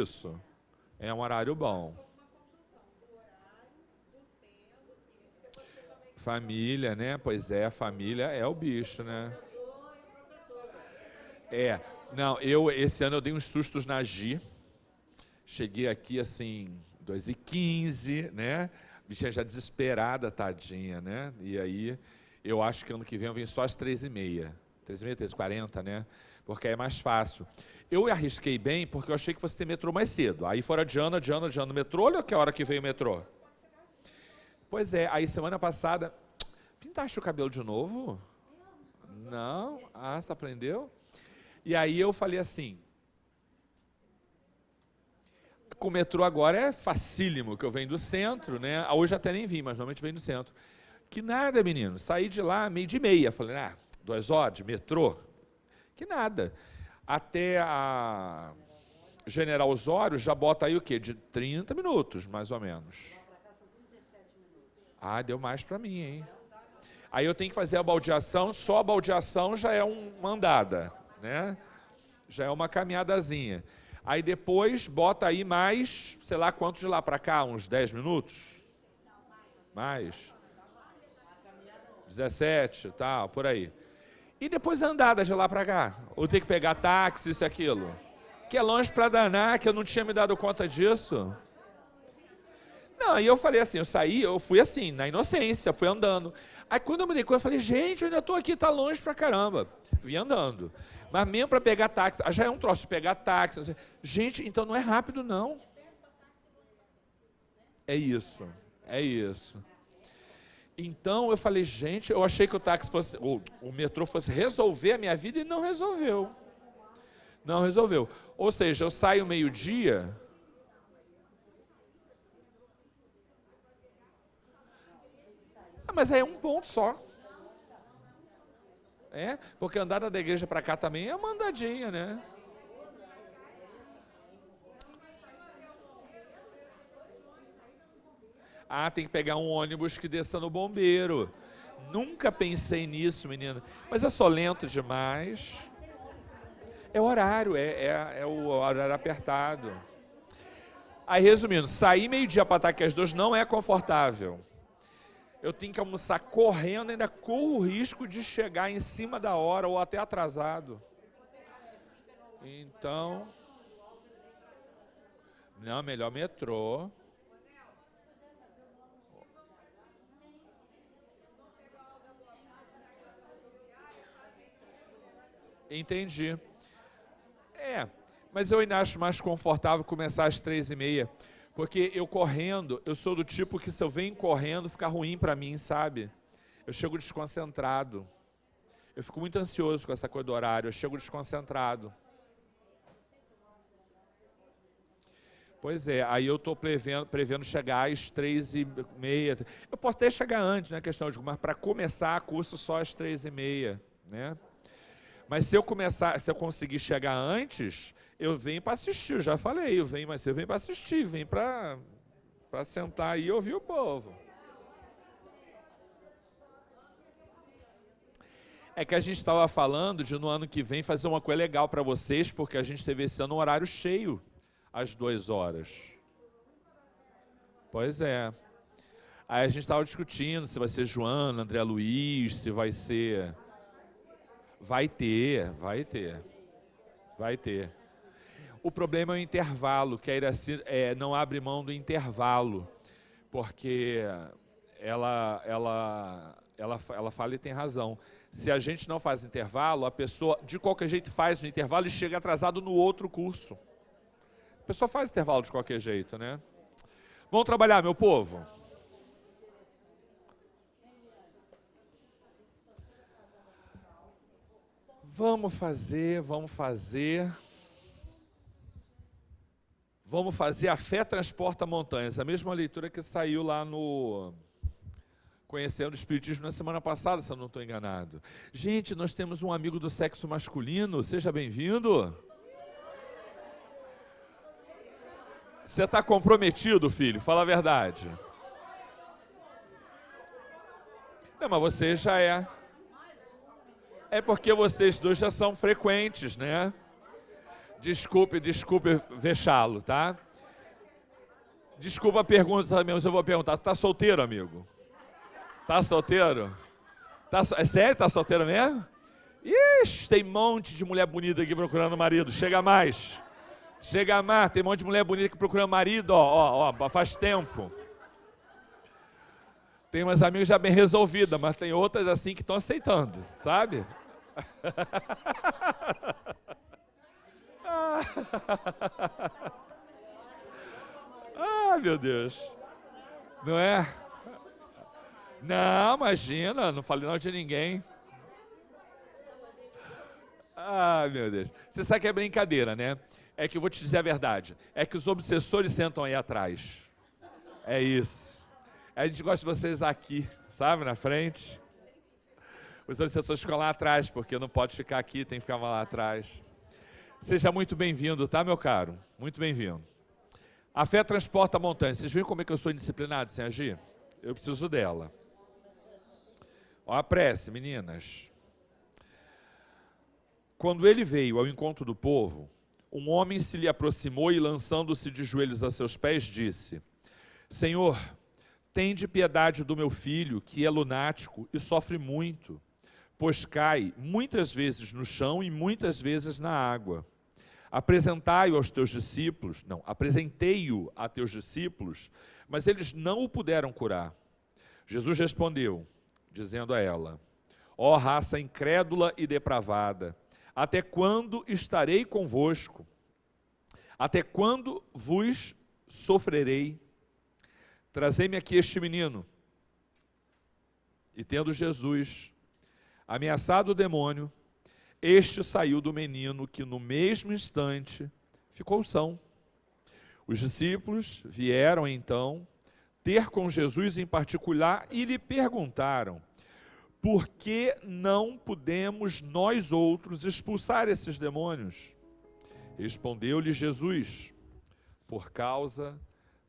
Isso. É um horário bom. Família, né? Pois é, família é o bicho, né? Não, esse ano eu dei uns sustos na Gi. Cheguei aqui assim, 2h15, né? Bichinha já desesperada, tadinha, né? E aí, eu acho que ano que vem eu venho só às 3h30. 3h30, 3h40, né? Porque é mais fácil. Eu arrisquei bem porque eu achei que fosse ter metrô mais cedo. Aí fora adiando o metrô. Olha que hora que veio o metrô. Pois é, aí semana passada... Pintaste o cabelo de novo? Não? Ah, você aprendeu? E aí eu falei assim... Com o metrô agora é facílimo, que eu venho do centro, né? Hoje até nem vim, mas normalmente venho do centro. Que nada, menino. Saí de lá 12h30. Falei, 2 horas de metrô? Que nada. Até a General Osório já bota aí o quê? De 30 minutos, mais ou menos. Ah, deu mais para mim, hein? Aí eu tenho que fazer a baldeação, só a baldeação já é uma andada, né? Já é uma caminhadazinha. Aí depois bota aí mais, sei lá quanto de lá para cá, uns 10 minutos? Mais? 17, tal, por aí. E depois a andada de lá para cá? Ou tem que pegar táxi, isso e aquilo? Que é longe para danar, que eu não tinha me dado conta disso. Não, aí eu falei assim, eu fui assim, na inocência, fui andando. Aí quando eu me dei conta, eu falei, gente, eu ainda estou aqui, tá longe pra caramba. Vim andando. Mas mesmo para pegar táxi, já é um troço de pegar táxi. Gente, então não é rápido, não. É isso, é isso. Então eu falei, gente, eu achei que o táxi fosse, o metrô fosse resolver a minha vida e não resolveu. Não resolveu. Ou seja, eu saio meio-dia... mas aí é um ponto só. Porque a andada da igreja para cá também é uma andadinha, né? Tem que pegar um ônibus que desça no bombeiro. Nunca pensei nisso, menino. Mas eu sou lento demais. É o horário, é o horário apertado. Aí, resumindo, sair meio-dia para estar aqui às 2 não é confortável. Eu tenho que almoçar correndo, ainda corro o risco de chegar em cima da hora ou até atrasado. Então... Não, melhor metrô. Entendi. Mas eu ainda acho mais confortável começar às 3h30. Porque eu correndo, eu sou do tipo que se eu venho correndo, fica ruim para mim, sabe? Eu chego desconcentrado. Eu fico muito ansioso com essa coisa do horário, eu chego desconcentrado. Pois é, aí eu estou prevendo chegar às 3h30. Eu posso até chegar antes, né, questão de, mas para começar curso só às 3h30, né? Mas se eu conseguir chegar antes, eu venho para assistir, eu já falei, mas eu venho para assistir, venho para sentar aí e ouvir o povo. É que a gente estava falando de no ano que vem fazer uma coisa legal para vocês, porque a gente teve esse ano um horário cheio, às 2 horas. Pois é. Aí a gente estava discutindo se vai ser Joana, André Luiz, se vai ser... Vai ter. O problema é o intervalo, que a Iraci não abre mão do intervalo, porque ela fala e tem razão. Se a gente não faz intervalo, a pessoa de qualquer jeito faz o intervalo e chega atrasado no outro curso. A pessoa faz intervalo de qualquer jeito, né? Vamos trabalhar, meu povo? Vamos fazer A Fé Transporta Montanhas, a mesma leitura que saiu lá no Conhecendo o Espiritismo na semana passada, se eu não estou enganado. Gente, nós temos um amigo do sexo masculino, seja bem-vindo. Você está comprometido, filho? Fala a verdade. Não, mas você já é. É porque vocês dois já são frequentes, né? Desculpe vexá-lo, tá? Desculpa a pergunta também, mas eu vou perguntar. Tá solteiro, amigo? Tá solteiro? É sério? Tá solteiro mesmo? Ixi, tem um monte de mulher bonita aqui procurando marido. Chega mais. Chega mais. Tem um monte de mulher bonita aqui procurando marido, ó, faz tempo. Tem umas amigas já bem resolvidas, mas tem outras assim que estão aceitando, sabe? Ah, meu Deus. Não é? Não, imagina, não falei não de ninguém. Ah, meu Deus. Você sabe que é brincadeira, né? É que eu vou te dizer a verdade. É que os obsessores sentam aí atrás. É isso. A gente gosta de vocês aqui, sabe, na frente. Os obsessores ficam lá atrás, porque não pode ficar aqui, tem que ficar lá atrás. Seja muito bem-vindo, tá, meu caro? Muito bem-vindo. A fé transporta montanhas. Vocês viram como é que eu sou indisciplinado sem agir? Eu preciso dela. Ó, a prece, meninas. Quando ele veio ao encontro do povo, um homem se lhe aproximou e, lançando-se de joelhos a seus pés, disse: Senhor, tende piedade do meu filho, que é lunático e sofre muito, pois cai muitas vezes no chão e muitas vezes na água. Apresentei-o a teus discípulos, mas eles não o puderam curar. Jesus respondeu, dizendo a ela: Ó raça incrédula e depravada, até quando estarei convosco? Até quando vos sofrerei? Trazei-me aqui este menino. E tendo Jesus ameaçado o demônio, este saiu do menino, que no mesmo instante ficou são. Os discípulos vieram então ter com Jesus em particular e lhe perguntaram: por que não podemos nós outros expulsar esses demônios? Respondeu-lhe Jesus: por causa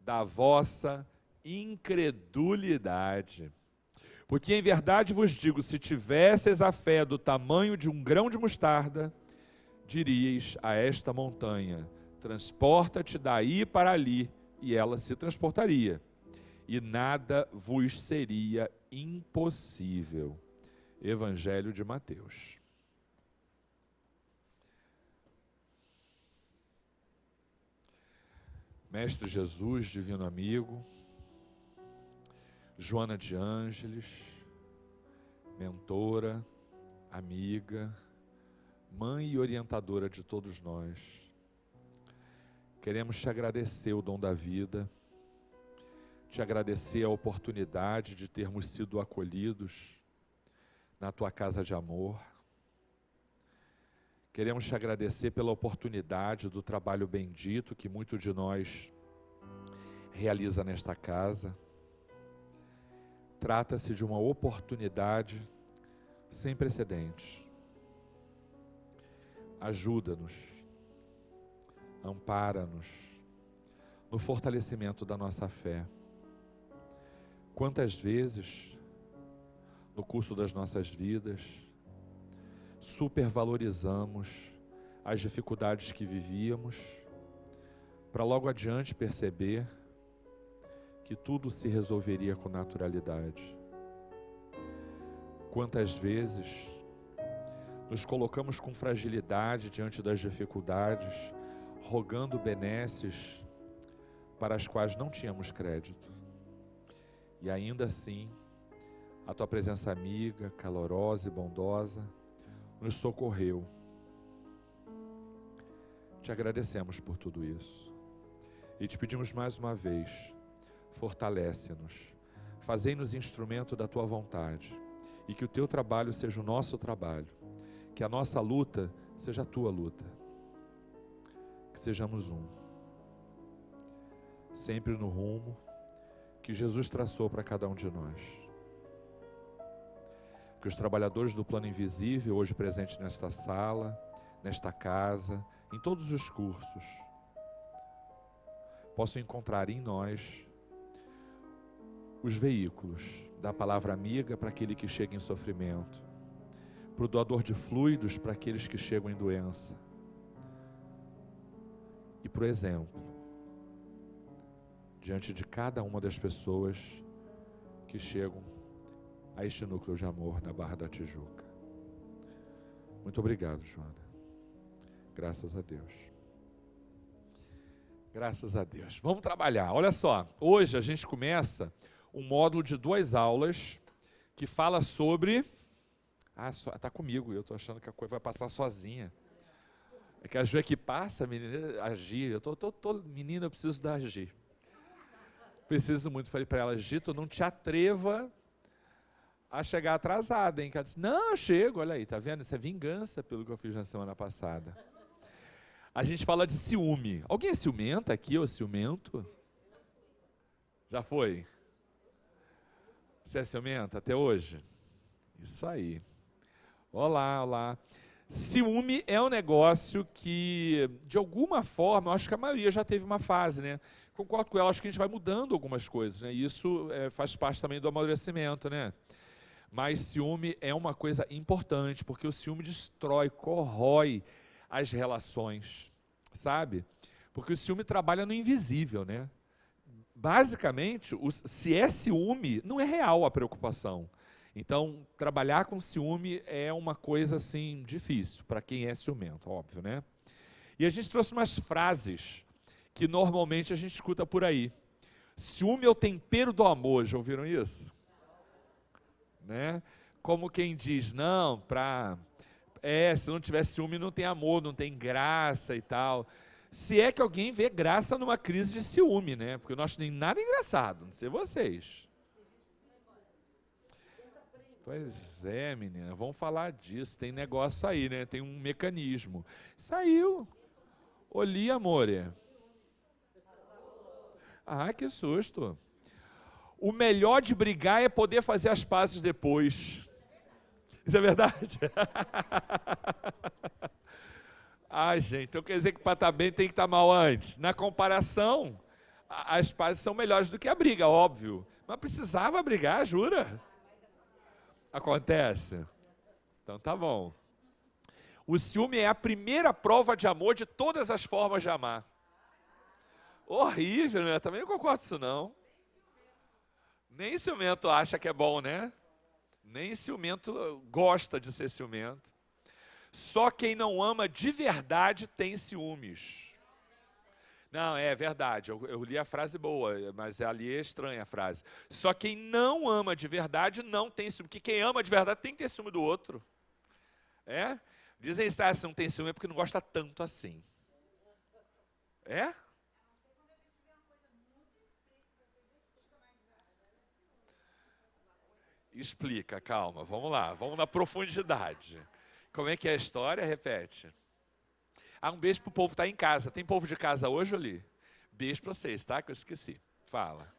da vossa incredulidade. Porque em verdade vos digo, se tivesseis a fé do tamanho de um grão de mostarda, diríeis a esta montanha: transporta-te daí para ali, e ela se transportaria, e nada vos seria impossível. Evangelho de Mateus. Mestre Jesus, divino amigo, Joana de Ângeles, mentora, amiga, mãe e orientadora de todos nós, queremos te agradecer o dom da vida, te agradecer a oportunidade de termos sido acolhidos na tua casa de amor. Queremos te agradecer pela oportunidade do trabalho bendito que muito de nós realiza nesta casa. Trata-se de uma oportunidade sem precedentes. Ajuda-nos, ampara-nos no fortalecimento da nossa fé. Quantas vezes, no curso das nossas vidas, supervalorizamos as dificuldades que vivíamos, para logo adiante perceber que tudo se resolveria com naturalidade. Quantas vezes nos colocamos com fragilidade diante das dificuldades, rogando benesses para as quais não tínhamos crédito. E ainda assim, a tua presença amiga, calorosa e bondosa, nos socorreu. Te agradecemos por tudo isso. E te pedimos mais uma vez, fortalece-nos, fazei-nos instrumento da tua vontade, e que o teu trabalho seja o nosso trabalho, que a nossa luta seja a tua luta, que sejamos um, sempre no rumo que Jesus traçou para cada um de nós. Que os trabalhadores do plano invisível, hoje presentes nesta sala, nesta casa, em todos os cursos, possam encontrar em nós os veículos da palavra amiga para aquele que chega em sofrimento, para o doador de fluidos para aqueles que chegam em doença, e para o exemplo diante de cada uma das pessoas que chegam a este núcleo de amor na Barra da Tijuca. Muito obrigado, Joana. Graças a Deus. Graças a Deus. Vamos trabalhar. Olha só, hoje a gente começa um módulo de 2 aulas que fala sobre... tá comigo, eu tô achando que a coisa vai passar sozinha. É que a Ju é que passa, menina, agir. Menina, eu preciso da agir. Preciso muito. Falei para ela, Gito, não te atreva a chegar atrasada, hein? Que ela disse, não, eu chego, olha aí, tá vendo? Isso é vingança pelo que eu fiz na semana passada. A gente fala de ciúme. Alguém é ciumenta aqui, ou ciumento? Já foi? Você é ciumenta até hoje? Isso aí. Olá, olá. Ciúme é um negócio que, de alguma forma, eu acho que a maioria já teve uma fase, né? Concordo com ela, acho que a gente vai mudando algumas coisas, né? E isso faz parte também do amadurecimento, né? Mas ciúme é uma coisa importante, porque o ciúme destrói, corrói as relações, sabe? Porque o ciúme trabalha no invisível, né? Basicamente, se é ciúme, não é real a preocupação. Então, trabalhar com ciúme é uma coisa, assim, difícil, para quem é ciumento, óbvio, né? E a gente trouxe umas frases que normalmente a gente escuta por aí. Ciúme é o tempero do amor, já ouviram isso? Né? Como quem diz, não, se não tiver ciúme não tem amor, não tem graça e tal. Se é que alguém vê graça numa crise de ciúme, né? Porque eu não acho nem nada engraçado, não sei vocês. Pois é, menina, vamos falar disso, tem negócio aí, né? Tem um mecanismo. Saiu. Oli, amore. Ah, que susto. O melhor de brigar é poder fazer as pazes depois. Isso é verdade? Ai, gente, então quer dizer que para estar bem tem que estar mal antes. Na comparação, as pazes são melhores do que a briga, óbvio. Mas precisava brigar, jura? Acontece? Então tá bom. O ciúme é a primeira prova de amor de todas as formas de amar. Horrível, né? Também não concordo com isso, não. Nem ciumento acha que é bom, né? Nem ciumento gosta de ser ciumento. Só quem não ama de verdade tem ciúmes. Não, é verdade, eu li a frase boa, mas ali é estranha a frase. Só quem não ama de verdade não tem ciúme, porque quem ama de verdade tem que ter ciúme do outro. É? Dizem isso, se não tem ciúme é porque não gosta tanto assim. É? Explica, calma, vamos lá, vamos na profundidade. Como é que é a história? Repete. Um beijo pro povo que está em casa. Tem povo de casa hoje, ali? Beijo para vocês, tá? Que eu esqueci. Fala.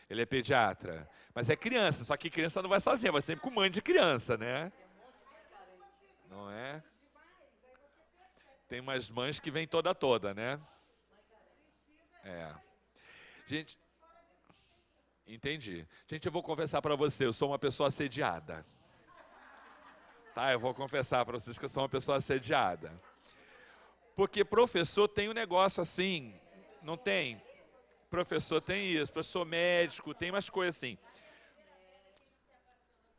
Ele é pediatra. Mas é criança, só que criança não vai sozinha, vai sempre com mãe de criança, né? Não é? Tem umas mães que vêm toda, né? É. Gente, entendi. Gente, eu vou confessar para você, eu sou uma pessoa assediada. Tá, eu vou confessar para vocês que eu sou uma pessoa assediada. Porque professor tem um negócio assim, não tem? Professor tem isso, professor médico, tem umas coisas assim.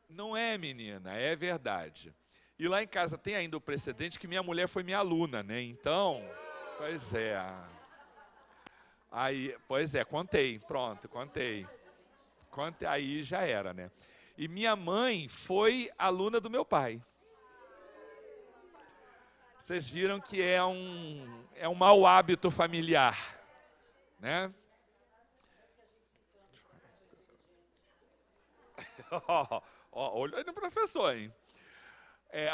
Não é, menina, é verdade. E lá em casa tem ainda o precedente que minha mulher foi minha aluna, né? Então, pois é. Aí, pois é, contei, pronto, contei. Aí já era, né? E minha mãe foi aluna do meu pai. Vocês viram que é um mau hábito familiar, né? Olha aí no professor, hein?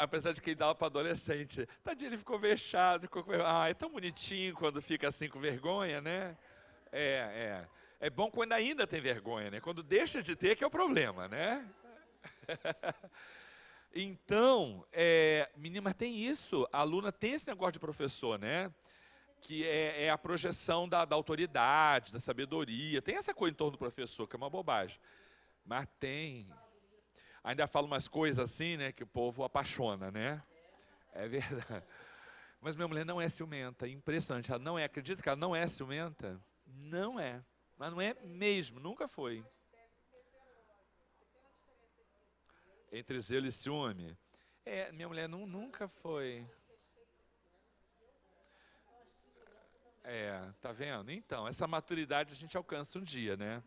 Apesar de que ele dava para adolescente. Tadinho, ele ficou vexado, é tão bonitinho quando fica assim com vergonha, né? É bom quando ainda tem vergonha, né? Quando deixa de ter que é o problema, né? Então, menina, mas tem isso, a aluna tem esse negócio de professor, né? Que é a projeção da autoridade, da sabedoria, tem essa coisa em torno do professor, que é uma bobagem. Mas tem. Ainda fala umas coisas assim, né, que o povo apaixona, né? É verdade. Mas minha mulher não é ciumenta, impressionante. Ela não é, acredita que ela não é ciumenta? Não é, mas não é mesmo, nunca foi. Entre zelo e ciúme? Minha mulher nunca foi. Tá vendo? Então, essa maturidade a gente alcança um dia, né?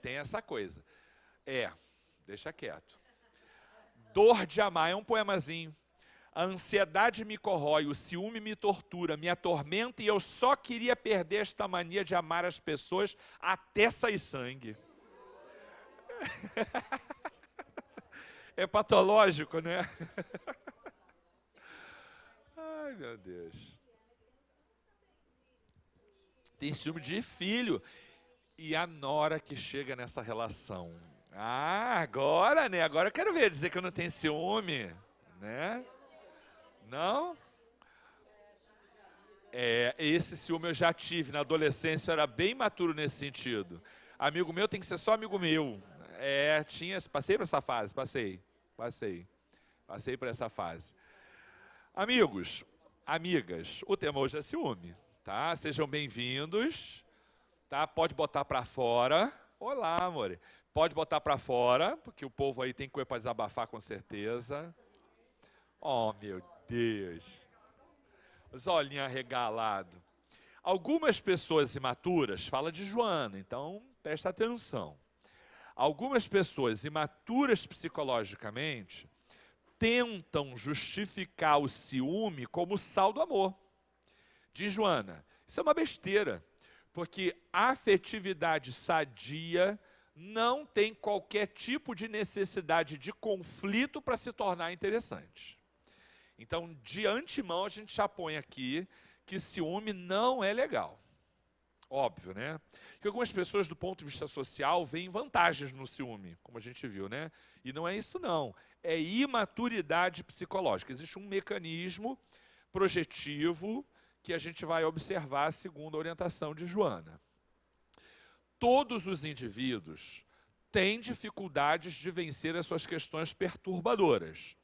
Tem essa coisa. Deixa quieto. Dor de amar, é um poemazinho. A ansiedade me corrói, o ciúme me tortura, me atormenta e eu só queria perder esta mania de amar as pessoas até sair sangue. É patológico, né? Ai, meu Deus. Tem ciúme de filho. E a nora que chega nessa relação. Agora, né? Agora eu quero ver, dizer que eu não tenho ciúme, né? Não? Esse ciúme eu já tive. Na adolescência eu era bem maturo nesse sentido. Amigo meu tem que ser só amigo meu. Passei por essa fase, Passei por essa fase. Amigos, amigas, o tema hoje é ciúme, tá? Sejam bem-vindos, tá? Pode botar pra fora. Olá, amor. Pode botar pra fora, porque o povo aí tem coisa para desabafar com certeza. Oh, meu Deus. Os olhinhos arregalados. Algumas pessoas imaturas, fala de Joana, então presta atenção. Algumas pessoas imaturas psicologicamente tentam justificar o ciúme como sal do amor. Diz Joana, isso é uma besteira, porque a afetividade sadia não tem qualquer tipo de necessidade de conflito para se tornar interessante. Então, de antemão, a gente já põe aqui que ciúme não é legal. Óbvio, né? Que algumas pessoas, do ponto de vista social, veem vantagens no ciúme, como a gente viu, né? E não é isso, não. É imaturidade psicológica. Existe um mecanismo projetivo que a gente vai observar segundo a orientação de Joana. Todos os indivíduos têm dificuldades de vencer as suas questões perturbadoras,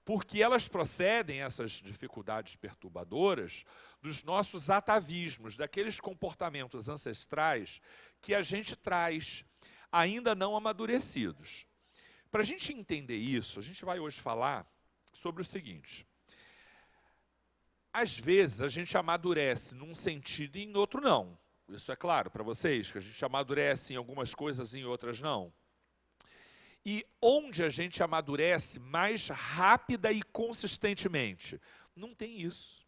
porque elas procedem, essas dificuldades perturbadoras, dos nossos atavismos, daqueles comportamentos ancestrais que a gente traz, ainda não amadurecidos. Para a gente entender isso, a gente vai hoje falar sobre o seguinte. Às vezes a gente amadurece num sentido e em outro não. Isso é claro para vocês, que a gente amadurece em algumas coisas e em outras não. E onde a gente amadurece mais rápida e consistentemente? Não tem isso.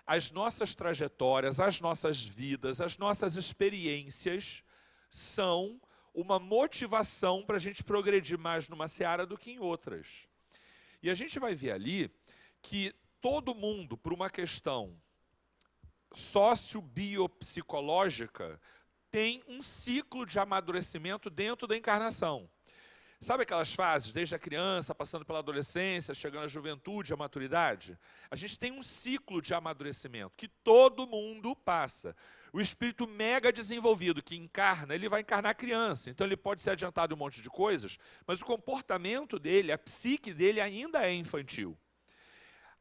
As nossas trajetórias, as nossas vidas, as nossas experiências são uma motivação para a gente progredir mais numa seara do que em outras. E a gente vai ver ali que todo mundo, por uma questão sociobiopsicológica, tem um ciclo de amadurecimento dentro da encarnação. Sabe aquelas fases, desde a criança, passando pela adolescência, chegando à juventude, à maturidade? A gente tem um ciclo de amadurecimento que todo mundo passa. O espírito mega desenvolvido que encarna, ele vai encarnar criança. Então ele pode ser adiantado um monte de coisas, mas o comportamento dele, a psique dele ainda é infantil.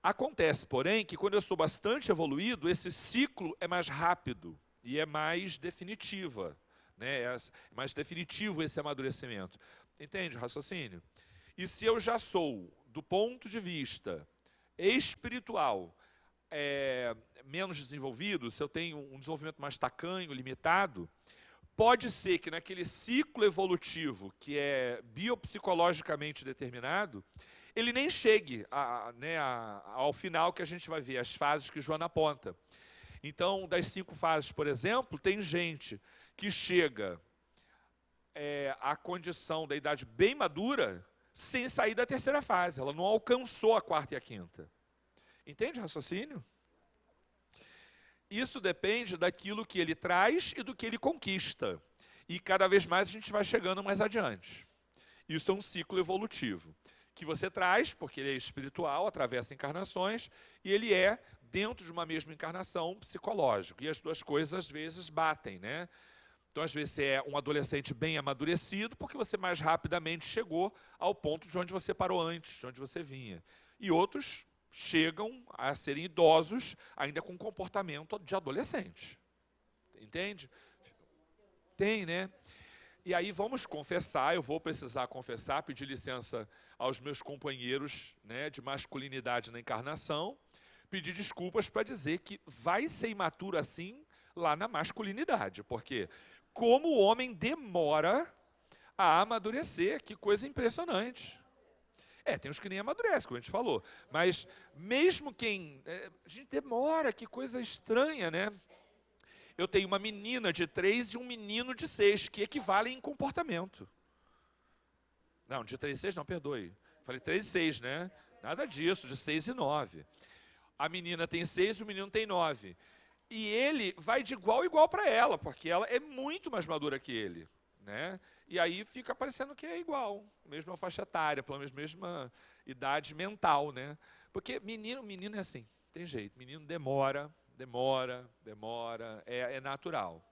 Acontece, porém, que quando eu sou bastante evoluído, esse ciclo é mais rápido e é mais definitiva, né? É mais definitivo esse amadurecimento. Entende o raciocínio? E se eu já sou, do ponto de vista espiritual, menos desenvolvido, se eu tenho um desenvolvimento mais tacanho, limitado, pode ser que naquele ciclo evolutivo que é biopsicologicamente determinado, ele nem chegue ao final que a gente vai ver, as fases que Joana aponta. Então, das 5 fases, por exemplo, tem gente que chega à condição da idade bem madura sem sair da 3ª fase. Ela não alcançou a 4ª e a 5ª. Entende o raciocínio? Isso depende daquilo que ele traz e do que ele conquista. E cada vez mais a gente vai chegando mais adiante. Isso é um ciclo evolutivo que você traz, porque ele é espiritual, atravessa encarnações, e ele é, dentro de uma mesma encarnação, psicológico. E as duas coisas, às vezes, batem, né? Então, às vezes, você é um adolescente bem amadurecido, porque você mais rapidamente chegou ao ponto de onde você parou antes, de onde você vinha. E outros chegam a serem idosos ainda com comportamento de adolescente. Entende? Tem, né? E aí vamos confessar, eu vou precisar confessar, pedir licença aos meus companheiros, né, de masculinidade na encarnação, pedir desculpas para dizer que vai ser imaturo assim lá na masculinidade, porque como o homem demora a amadurecer, que coisa impressionante. Tem uns que nem amadurecem, como a gente falou, mas mesmo quem... a gente demora, que coisa estranha, né? Eu tenho uma menina de 3 e um menino de 6, que equivalem em comportamento. Não, de 3 e 6 não, perdoe. Falei 3 e 6, né? Nada disso, de 6 e 9. A menina tem 6 e o menino tem 9. E ele vai de igual a igual para ela, porque ela é muito mais madura que ele, né? E aí fica parecendo que é igual, mesma faixa etária, pelo menos mesma idade mental, né? Porque menino é assim, tem jeito. Menino demora, é natural.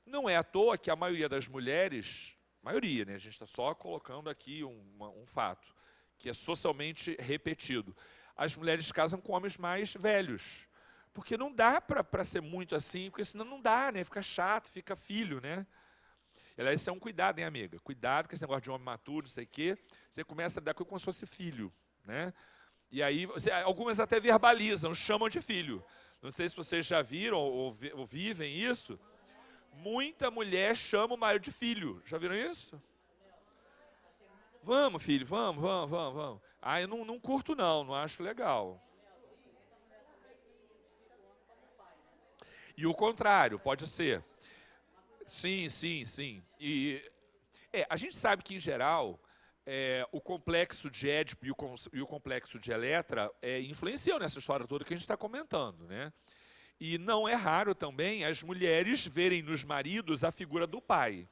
Não é à toa que a maioria das mulheres, maioria, né? A gente está só colocando aqui um fato, que é socialmente repetido. As mulheres casam com homens mais velhos, porque não dá para ser muito assim, porque senão não dá, né? Fica chato, fica filho, né? Aliás, isso é um cuidado, hein, amiga? Cuidado com esse negócio de homem maturo, não sei o quê. Você começa a dar como se fosse filho, né? E aí, algumas até verbalizam, chamam de filho. Não sei se vocês já viram ou vivem isso. Muita mulher chama o marido de filho. Já viram isso? Vamos, filho, vamos. Eu não curto não acho legal. E o contrário, pode ser. Sim. E a gente sabe que, em geral, o complexo de Édipo e o complexo de Eletra influenciam nessa história toda que a gente está comentando, né? E não é raro também as mulheres verem nos maridos a figura do pai,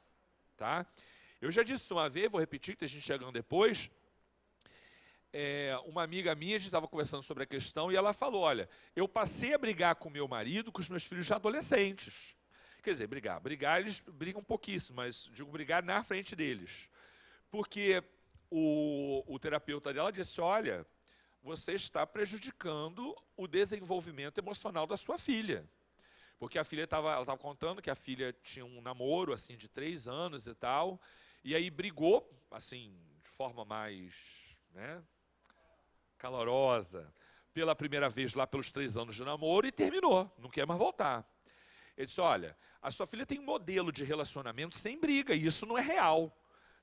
tá? Eu já disse uma vez, vou repetir, que tem gente chegando depois. Uma amiga minha, a gente estava conversando sobre a questão, e ela falou, olha, eu passei a brigar com meu marido, com os meus filhos já adolescentes. Quer dizer, brigar eles brigam pouquíssimo, mas digo brigar na frente deles. Porque o terapeuta dela disse, olha, você está prejudicando o desenvolvimento emocional da sua filha. Porque a filha ela estava contando que a filha tinha um namoro assim, de 3 anos e tal, e aí brigou, assim, de forma mais, né, calorosa, pela primeira vez lá pelos 3 anos de namoro e terminou, não quer mais voltar. Ele disse, olha, a sua filha tem um modelo de relacionamento sem briga, e isso não é real.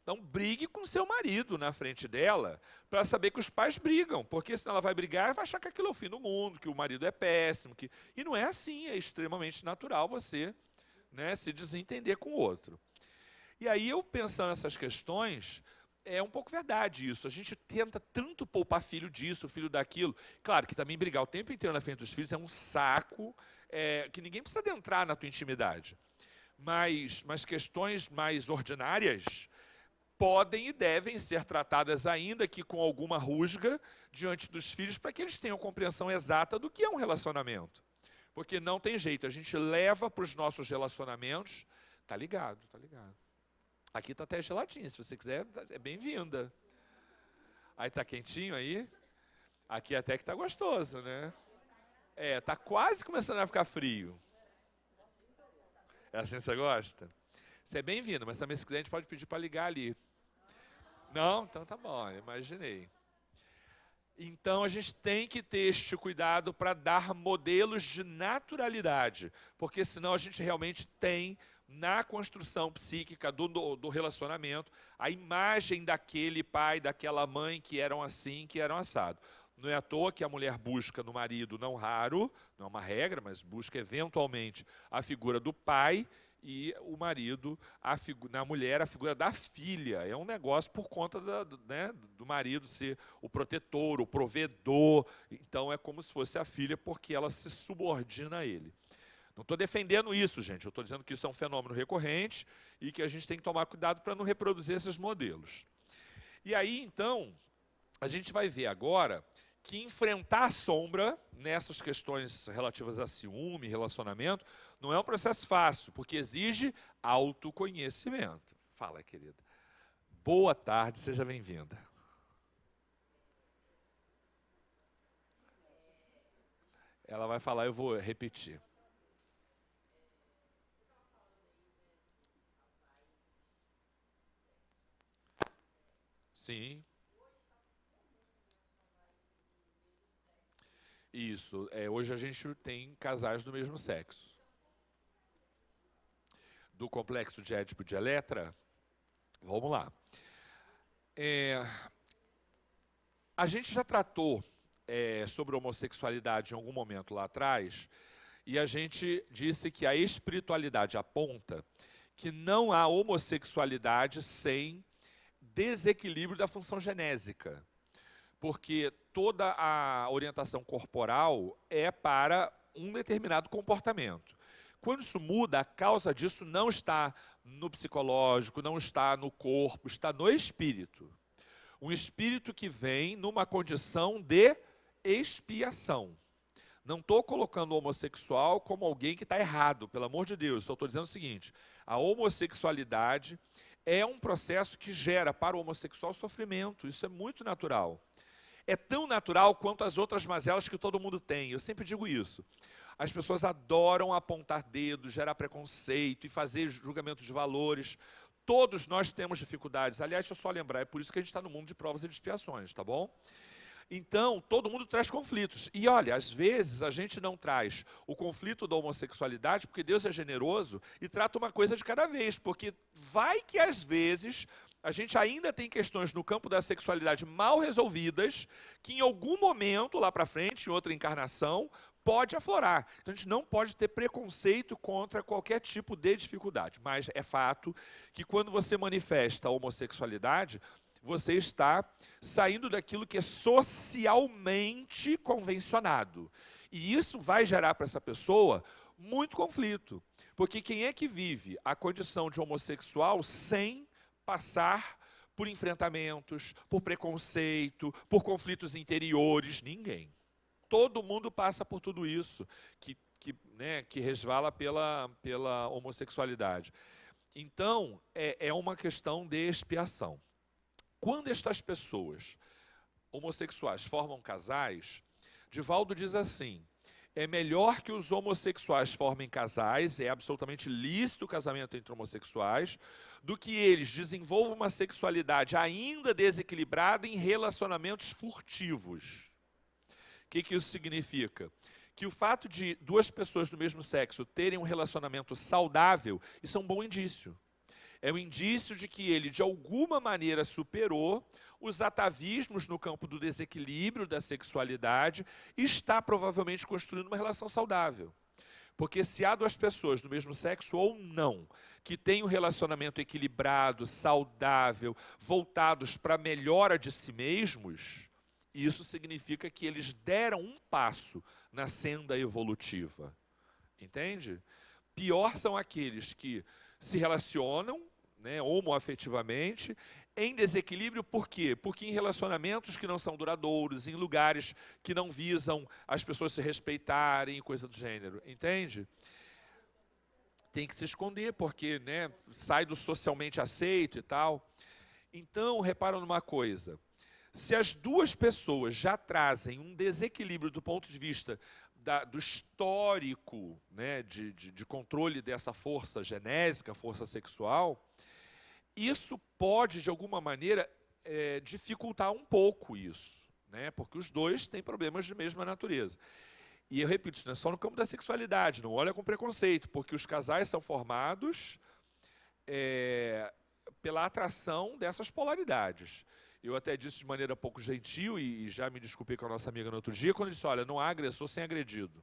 Então, brigue com seu marido na frente dela, para saber que os pais brigam, porque senão ela vai brigar e vai achar que aquilo é o fim do mundo, que o marido é péssimo. E não é assim, é extremamente natural você, né, se desentender com o outro. E aí, eu pensando nessas questões, é um pouco verdade isso. A gente tenta tanto poupar filho disso, filho daquilo. Claro que também brigar o tempo inteiro na frente dos filhos é um saco, que ninguém precisa adentrar na tua intimidade. Mas questões mais ordinárias podem e devem ser tratadas ainda que com alguma rusga diante dos filhos, para que eles tenham compreensão exata do que é um relacionamento. Porque não tem jeito, a gente leva para os nossos relacionamentos, tá ligado. Aqui está até geladinho, se você quiser, é bem-vinda. Aí tá quentinho aí? Aqui até que tá gostoso, né? Tá quase começando a ficar frio. É assim que você gosta? Você é bem-vindo, mas também se quiser a gente pode pedir para ligar ali. Não? Então tá bom, imaginei. Então a gente tem que ter este cuidado para dar modelos de naturalidade, porque senão a gente realmente tem na construção psíquica do relacionamento a imagem daquele pai, daquela mãe que eram assim, que eram assado. Não é à toa que a mulher busca no marido, não raro, não é uma regra, mas busca eventualmente a figura do pai, e o marido, na mulher, a figura da filha. É um negócio por conta do marido ser o protetor, o provedor. Então é como se fosse a filha, porque ela se subordina a ele. Não estou defendendo isso, gente. Eu estou dizendo que isso é um fenômeno recorrente e que a gente tem que tomar cuidado para não reproduzir esses modelos. E aí, então, a gente vai ver agora que enfrentar a sombra nessas questões relativas a ciúme, relacionamento, não é um processo fácil, porque exige autoconhecimento. Fala, querida. Boa tarde, seja bem-vinda. Ela vai falar, eu vou repetir. Sim. Isso. Hoje a gente tem casais do mesmo sexo. Do complexo de Édipo de Eletra, vamos lá. A gente já tratou sobre homossexualidade em algum momento lá atrás, e a gente disse que a espiritualidade aponta que não há homossexualidade sem desequilíbrio da função genésica. Porque toda a orientação corporal é para um determinado comportamento. Quando isso muda, a causa disso não está no psicológico, não está no corpo, está no espírito. Um espírito que vem numa condição de expiação. Não estou colocando o homossexual como alguém que está errado, pelo amor de Deus. Só estou dizendo o seguinte, a homossexualidade é um processo que gera para o homossexual sofrimento. Isso é muito natural. É tão natural quanto as outras mazelas que todo mundo tem. Eu sempre digo isso. As pessoas adoram apontar dedos, gerar preconceito e fazer julgamento de valores. Todos nós temos dificuldades. Aliás, deixa eu só lembrar, é por isso que a gente está no mundo de provas e de expiações, tá bom? Então, todo mundo traz conflitos. E olha, às vezes a gente não traz o conflito da homossexualidade porque Deus é generoso e trata uma coisa de cada vez. Porque vai que às vezes a gente ainda tem questões no campo da sexualidade mal resolvidas que em algum momento lá para frente, em outra encarnação, pode aflorar. Então a gente não pode ter preconceito contra qualquer tipo de dificuldade. Mas é fato que quando você manifesta a homossexualidade, você está saindo daquilo que é socialmente convencionado. E isso vai gerar para essa pessoa muito conflito. Porque quem é que vive a condição de homossexual sem passar por enfrentamentos, por preconceito, por conflitos interiores? Ninguém. Todo mundo passa por tudo isso, que resvala pela homossexualidade. Então, é uma questão de expiação. Quando estas pessoas homossexuais formam casais, Divaldo diz assim, é melhor que os homossexuais formem casais, é absolutamente lícito o casamento entre homossexuais, do que eles desenvolvam uma sexualidade ainda desequilibrada em relacionamentos furtivos. O que isso significa? Que o fato de duas pessoas do mesmo sexo terem um relacionamento saudável, isso é um bom indício. É um indício de que ele, de alguma maneira, superou os atavismos no campo do desequilíbrio da sexualidade e está provavelmente construindo uma relação saudável. Porque se há duas pessoas do mesmo sexo ou não, que têm um relacionamento equilibrado, saudável, voltados para a melhora de si mesmos, isso significa que eles deram um passo na senda evolutiva. Entende? Pior são aqueles que se relacionam, né, homoafetivamente, em desequilíbrio. Por quê? Porque em relacionamentos que não são duradouros, em lugares que não visam as pessoas se respeitarem, coisa do gênero. Entende? Tem que se esconder, porque, né, sai do socialmente aceito e tal. Então, reparam numa coisa. Se as duas pessoas já trazem um desequilíbrio do ponto de vista do histórico, né, de controle dessa força genésica, força sexual, isso pode, de alguma maneira, dificultar um pouco isso, né, porque os dois têm problemas de mesma natureza. E eu repito, isso não é só no campo da sexualidade, não olha com preconceito, porque os casais são formados pela atração dessas polaridades. Eu até disse de maneira pouco gentil, e já me desculpei com a nossa amiga no outro dia, quando disse, olha, não há agressor sem agredido.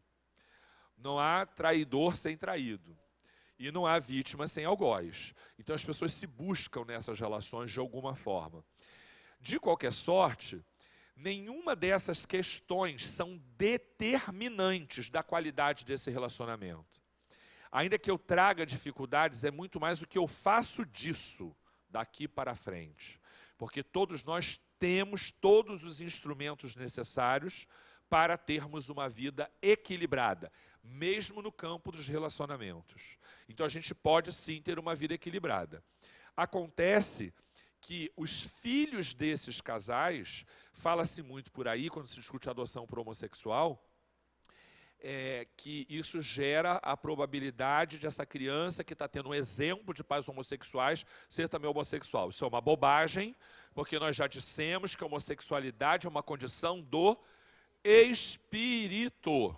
Não há traidor sem traído. E não há vítima sem algoz. Então as pessoas se buscam nessas relações de alguma forma. De qualquer sorte, nenhuma dessas questões são determinantes da qualidade desse relacionamento. Ainda que eu traga dificuldades, é muito mais o que eu faço disso daqui para frente. Porque todos nós temos todos os instrumentos necessários para termos uma vida equilibrada, mesmo no campo dos relacionamentos. Então a gente pode sim ter uma vida equilibrada. Acontece que os filhos desses casais, fala-se muito por aí, quando se discute a adoção por homossexual, que isso gera a probabilidade de essa criança que está tendo um exemplo de pais homossexuais ser também homossexual. Isso é uma bobagem, porque nós já dissemos que a homossexualidade é uma condição do espírito.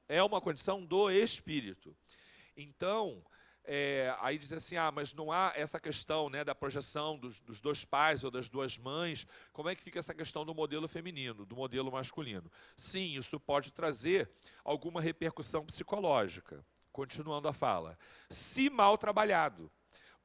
É uma condição do espírito. Então, aí diz assim, mas não há essa questão, né, da projeção dos dois pais ou das duas mães. Como é que fica essa questão do modelo feminino, do modelo masculino? Sim, isso pode trazer alguma repercussão psicológica. Continuando a fala. Se mal trabalhado.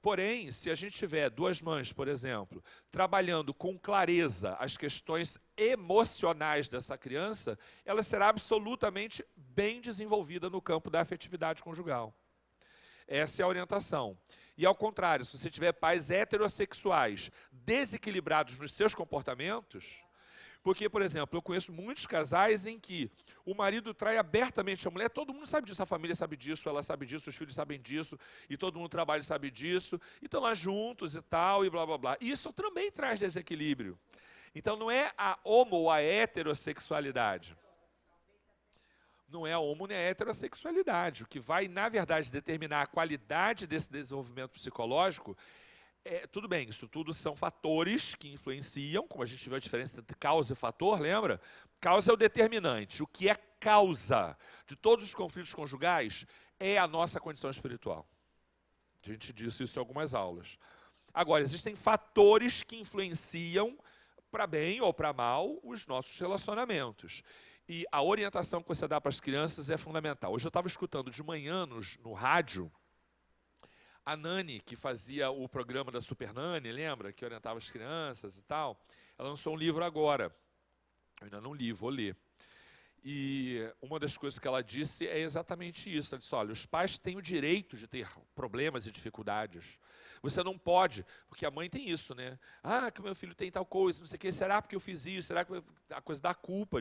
Porém, se a gente tiver duas mães, por exemplo, trabalhando com clareza as questões emocionais dessa criança, ela será absolutamente bem desenvolvida no campo da afetividade conjugal. Essa é a orientação. E ao contrário, se você tiver pais heterossexuais desequilibrados nos seus comportamentos, porque, por exemplo, eu conheço muitos casais em que o marido trai abertamente a mulher, todo mundo sabe disso, a família sabe disso, ela sabe disso, os filhos sabem disso, e todo mundo trabalha e sabe disso, e estão lá juntos e tal, e blá, blá, blá. Isso também traz desequilíbrio. Então, não é a homo ou a heterossexualidade. Não é a homo nem a heterossexualidade. O que vai, na verdade, determinar a qualidade desse desenvolvimento psicológico tudo bem, isso tudo são fatores que influenciam, como a gente viu a diferença entre causa e fator, lembra? Causa é o determinante. O que é causa de todos os conflitos conjugais é a nossa condição espiritual. A gente disse isso em algumas aulas. Agora, existem fatores que influenciam, para bem ou para mal, os nossos relacionamentos. E a orientação que você dá para as crianças é fundamental. Hoje eu estava escutando de manhã no rádio, a Nani, que fazia o programa da Super Nani, lembra? Que orientava as crianças e tal. Ela lançou um livro agora. Eu ainda não li, vou ler. E uma das coisas que ela disse é exatamente isso. Ela disse, olha, os pais têm o direito de ter problemas e dificuldades. Você não pode, porque a mãe tem isso, né? Que o meu filho tem tal coisa, não sei o quê. Será porque eu fiz isso? Será que a coisa da culpa?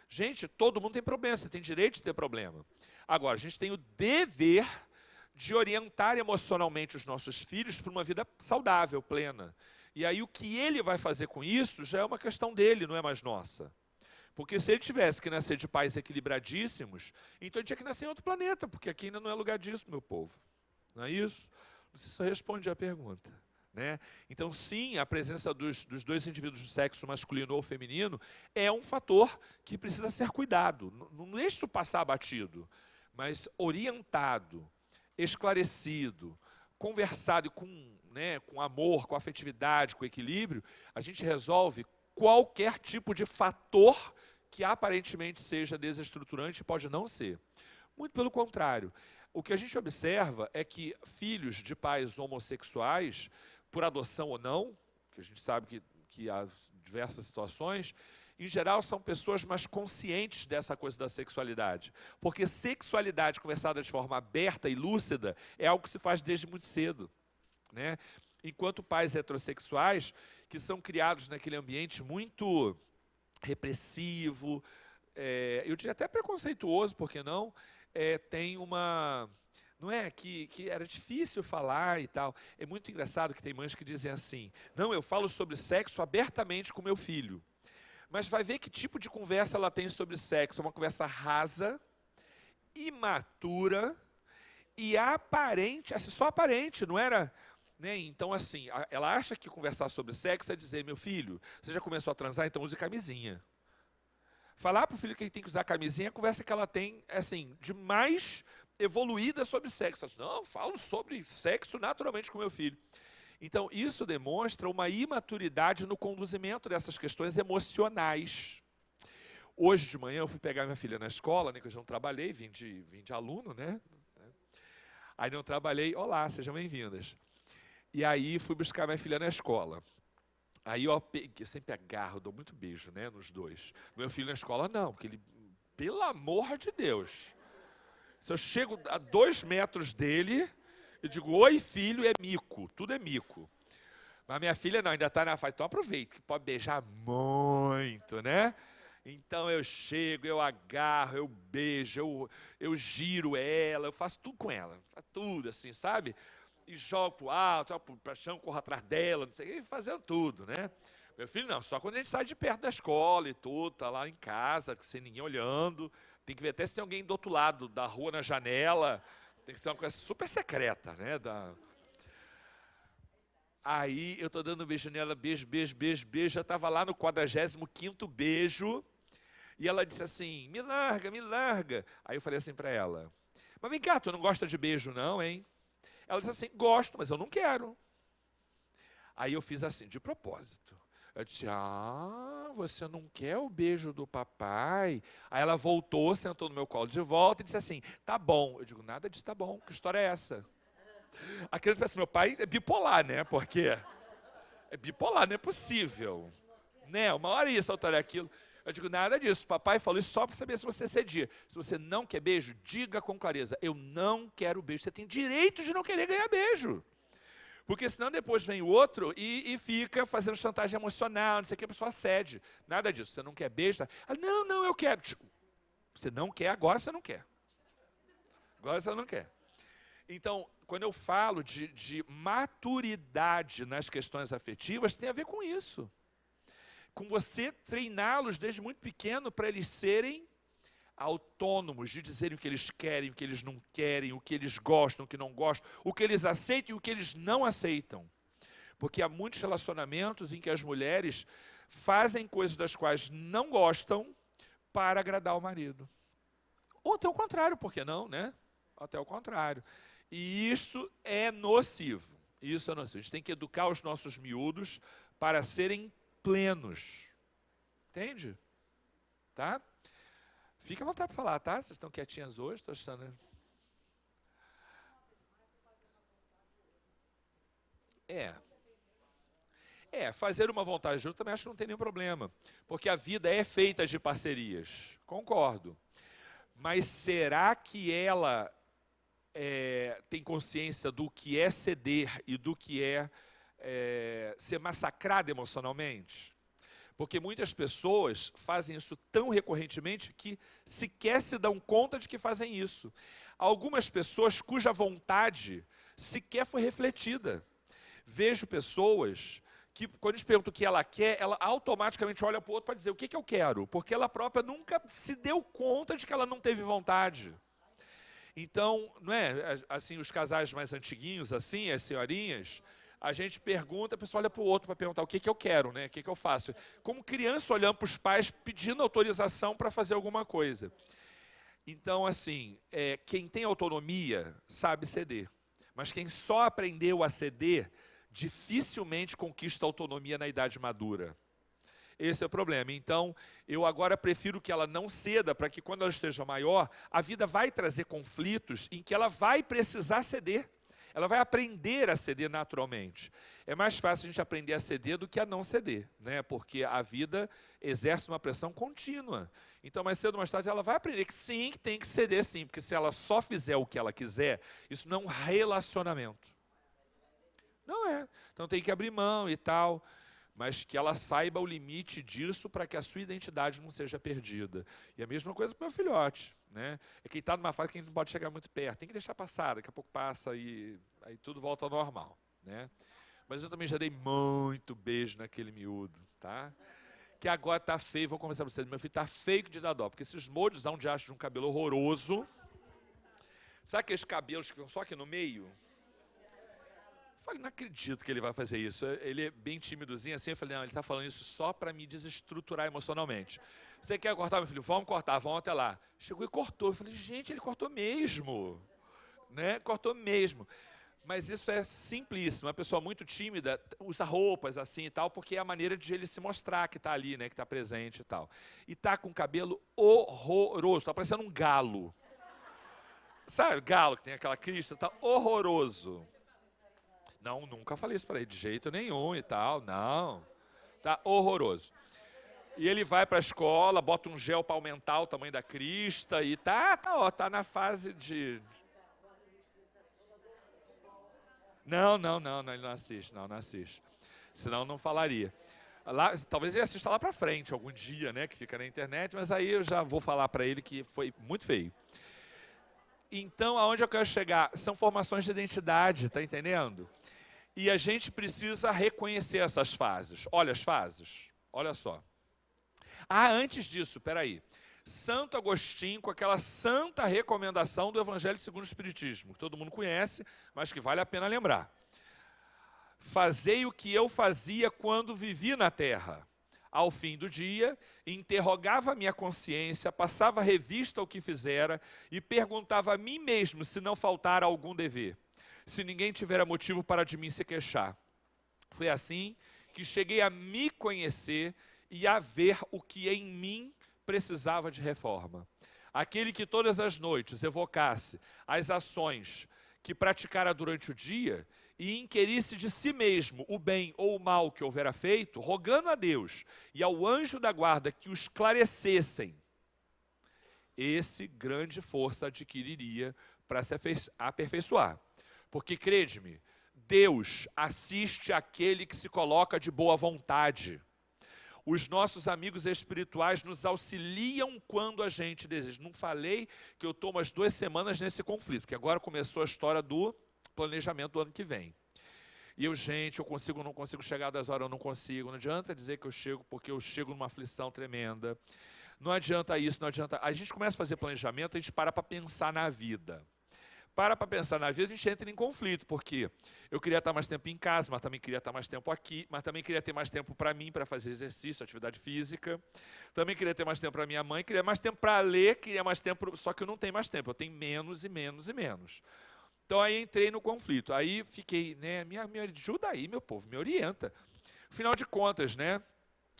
Gente, todo mundo tem problema, você tem direito de ter problema. Agora, a gente tem o dever de orientar emocionalmente os nossos filhos para uma vida saudável, plena. E aí o que ele vai fazer com isso já é uma questão dele, não é mais nossa. Porque se ele tivesse que nascer de pais equilibradíssimos, então ele tinha que nascer em outro planeta, porque aqui ainda não é lugar disso, meu povo. Não é isso? Não sei se eu respondi a pergunta. Né? Então, sim, a presença dos dois indivíduos do sexo masculino ou feminino é um fator que precisa ser cuidado. Não deixe isso passar batido, mas orientado, esclarecido, conversado com amor, com afetividade, com equilíbrio, a gente resolve qualquer tipo de fator que aparentemente seja desestruturante, pode não ser. Muito pelo contrário. O que a gente observa é que filhos de pais homossexuais, por adoção ou não, que a gente sabe que há diversas situações, em geral, são pessoas mais conscientes dessa coisa da sexualidade. Porque sexualidade conversada de forma aberta e lúcida é algo que se faz desde muito cedo. Né? Enquanto pais heterossexuais, que são criados naquele ambiente muito repressivo, eu diria até preconceituoso, por que não? Tem uma... Não é? Que era difícil falar e tal. É muito engraçado que tem mães que dizem assim, não, eu falo sobre sexo abertamente com meu filho. Mas vai ver que tipo de conversa ela tem sobre sexo. É uma conversa rasa, imatura e aparente, assim, só aparente, não era... Né? Então, assim, ela acha que conversar sobre sexo é dizer, meu filho, você já começou a transar, então use camisinha. Falar para o filho que ele tem que usar camisinha é a conversa que ela tem, assim, de mais evoluída sobre sexo. Não, eu falo sobre sexo naturalmente com meu filho. Então, isso demonstra uma imaturidade no conduzimento dessas questões emocionais. Hoje de manhã eu fui pegar minha filha na escola, né, que eu já não trabalhei, vim de aluno, né? Aí não trabalhei, olá, sejam bem-vindas. E aí fui buscar minha filha na escola. Aí eu sempre agarro, dou muito beijo, né, nos dois. Meu filho na escola não, porque ele, pelo amor de Deus, se eu chego a 2 metros dele, eu digo, oi filho, é mico, tudo é mico. Mas minha filha não, ainda está na fase, então aproveita, que pode beijar muito, né? Então eu chego, eu agarro, eu beijo, eu giro ela, eu faço tudo com ela, tudo assim, sabe? E jogo para o alto, jogo para o chão, corro atrás dela, não sei o que, fazendo tudo, né? Meu filho não, só quando a gente sai de perto da escola e tudo, tá lá em casa, sem ninguém olhando, Tem que ver até se tem alguém do outro lado da rua, na janela. Tem que ser uma coisa super secreta, né? Aí eu tô dando um beijo nela, beijo, beijo, beijo, beijo. Já estava lá no 45º beijo. E ela disse assim, me larga, me larga. Aí eu falei assim para ela, mas vem cá, tu não gosta de beijo não, hein? Ela disse assim, gosto, mas eu não quero. Aí eu fiz assim, de propósito. Eu disse, você não quer o beijo do papai? Aí ela voltou, sentou no meu colo de volta e disse assim, tá bom. Eu digo, nada disso tá bom, que história é essa? A criança pensa, meu pai é bipolar, né? Porque é bipolar, não é possível. Né? Uma hora isso, outra hora aquilo. Eu digo, nada disso, papai falou isso só para saber se você cedia. Se você não quer beijo, diga com clareza, eu não quero beijo. Você tem direito de não querer ganhar beijo. Porque senão depois vem o outro e fica fazendo chantagem emocional, não sei o que, a pessoa cede. Nada disso, você não quer beijo? Tá? Não, eu quero. Você não quer, agora você não quer. Agora você não quer. Então, quando eu falo de maturidade nas questões afetivas, tem a ver com isso. Com você treiná-los desde muito pequeno para eles serem autônomos, de dizerem o que eles querem, o que eles não querem, o que eles gostam, o que não gostam, o que eles aceitam e o que eles não aceitam. Porque há muitos relacionamentos em que as mulheres fazem coisas das quais não gostam para agradar o marido. Ou até o contrário, por que não, né? Até o contrário. E isso é nocivo. Isso é nocivo. A gente tem que educar os nossos miúdos para serem plenos. Entende? Tá? Fica à vontade para falar, tá? Vocês estão quietinhas hoje? Estou achando... fazer uma vontade junto também acho que não tem nenhum problema. Porque a vida é feita de parcerias. Concordo. Mas será que ela tem consciência do que é ceder e do que é ser massacrada emocionalmente? Porque muitas pessoas fazem isso tão recorrentemente que sequer se dão conta de que fazem isso. Algumas pessoas cuja vontade sequer foi refletida. Vejo pessoas que, quando a gente pergunta o que ela quer, ela automaticamente olha para o outro para dizer o que eu quero, porque ela própria nunca se deu conta de que ela não teve vontade. Então, não é assim, os casais mais antiguinhos, assim, as senhorinhas, a gente pergunta, a pessoa olha para o outro para perguntar o que eu quero, né? O que eu faço. Como criança olhando para os pais pedindo autorização para fazer alguma coisa. Então, assim, quem tem autonomia sabe ceder. Mas quem só aprendeu a ceder, dificilmente conquista autonomia na idade madura. Esse é o problema. Então, eu agora prefiro que ela não ceda, para que quando ela esteja maior, a vida vai trazer conflitos em que ela vai precisar ceder. Ela vai aprender a ceder naturalmente. É mais fácil a gente aprender a ceder do que a não ceder, né? Porque a vida exerce uma pressão contínua. Então, mais cedo ou mais tarde, ela vai aprender que sim, que tem que ceder sim, porque se ela só fizer o que ela quiser, isso não é um relacionamento. Não é. Então tem que abrir mão e tal, mas que ela saiba o limite disso para que a sua identidade não seja perdida. E a mesma coisa para o meu filhote. Né? É que ele está numa fase que a gente não pode chegar muito perto. Tem que deixar passar, daqui a pouco passa e aí tudo volta ao normal. Né? Mas eu também já dei muito beijo naquele miúdo. Tá? Que agora está feio, vou conversar para você. Meu filho está feio de dar dó, porque esses moldes onde acha de um cabelo horroroso. Sabe aqueles cabelos que ficam só aqui no meio? Eu falei, não acredito que ele vai fazer isso. Ele é bem timidozinho assim. Eu falei, não, ele está falando isso só para me desestruturar emocionalmente. Você quer cortar, meu filho? Vamos cortar, vamos até lá. Chegou e cortou. Eu falei, gente, ele cortou mesmo. Né? Cortou mesmo. Mas isso é simplíssimo. Uma pessoa muito tímida usa roupas assim e tal, porque é a maneira de ele se mostrar que está ali, né? Que está presente e tal. E está com o cabelo horroroso. Está parecendo um galo. Sabe, o galo que tem aquela crista? Está horroroso. Não, nunca falei isso para ele, de jeito nenhum e tal. Não. Está horroroso. E ele vai para a escola, bota um gel para aumentar o tamanho da crista e tá na fase de... Não, ele não assiste. Senão não falaria. Lá, talvez ele assista lá para frente, algum dia, né, que fica na internet, mas aí eu já vou falar para ele que foi muito feio. Então, aonde eu quero chegar? São formações de identidade, tá entendendo? E a gente precisa reconhecer essas fases. Olha as fases, olha só. Antes disso, peraí. Santo Agostinho, com aquela santa recomendação do Evangelho segundo o Espiritismo, que todo mundo conhece, mas que vale a pena lembrar. Fazei o que eu fazia quando vivi na terra. Ao fim do dia, interrogava a minha consciência, passava revista ao que fizera e perguntava a mim mesmo se não faltara algum dever, se ninguém tivera motivo para de mim se queixar. Foi assim que cheguei a me conhecer e a ver o que em mim precisava de reforma. Aquele que todas as noites evocasse as ações que praticara durante o dia e inquirisse de si mesmo o bem ou o mal que houvera feito, rogando a Deus e ao anjo da guarda que o esclarecessem, esse grande força adquiriria para se aperfeiçoar. Porque, crede-me, Deus assiste àquele que se coloca de boa vontade. Os nossos amigos espirituais nos auxiliam quando a gente deseja. Não falei que eu estou umas 2 semanas nesse conflito, porque agora começou a história do planejamento do ano que vem. E eu, gente, eu consigo, não consigo chegar das horas, eu não consigo. Não adianta dizer que eu chego, porque eu chego numa aflição tremenda. Não adianta isso, não adianta. A gente começa a fazer planejamento, a gente para pensar na vida. Para pensar na vida, a gente entra em conflito, porque eu queria estar mais tempo em casa, mas também queria estar mais tempo aqui, mas também queria ter mais tempo para mim, para fazer exercício, atividade física. Também queria ter mais tempo para minha mãe, queria mais tempo para ler, queria mais tempo, só que eu não tenho mais tempo, eu tenho menos e menos e menos. Então aí entrei no conflito, aí fiquei, né, me ajuda aí, meu povo, me orienta. Afinal de contas, né?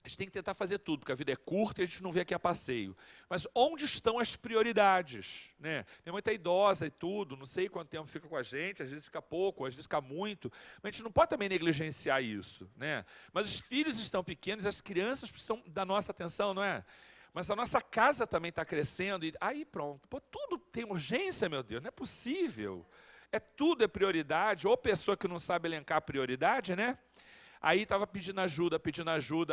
A gente tem que tentar fazer tudo, porque a vida é curta e a gente não vê aqui a passeio. Mas onde estão as prioridades? Né? Minha mãe está idosa e tudo, não sei quanto tempo fica com a gente, às vezes fica pouco, às vezes fica muito, mas a gente não pode também negligenciar isso. Né? Mas os filhos estão pequenos, as crianças precisam da nossa atenção, não é? Mas a nossa casa também está crescendo, e aí pronto. Pô, tudo tem urgência, meu Deus, não é possível. Tudo é prioridade, ou pessoa que não sabe elencar a prioridade, né? Aí estava pedindo ajuda,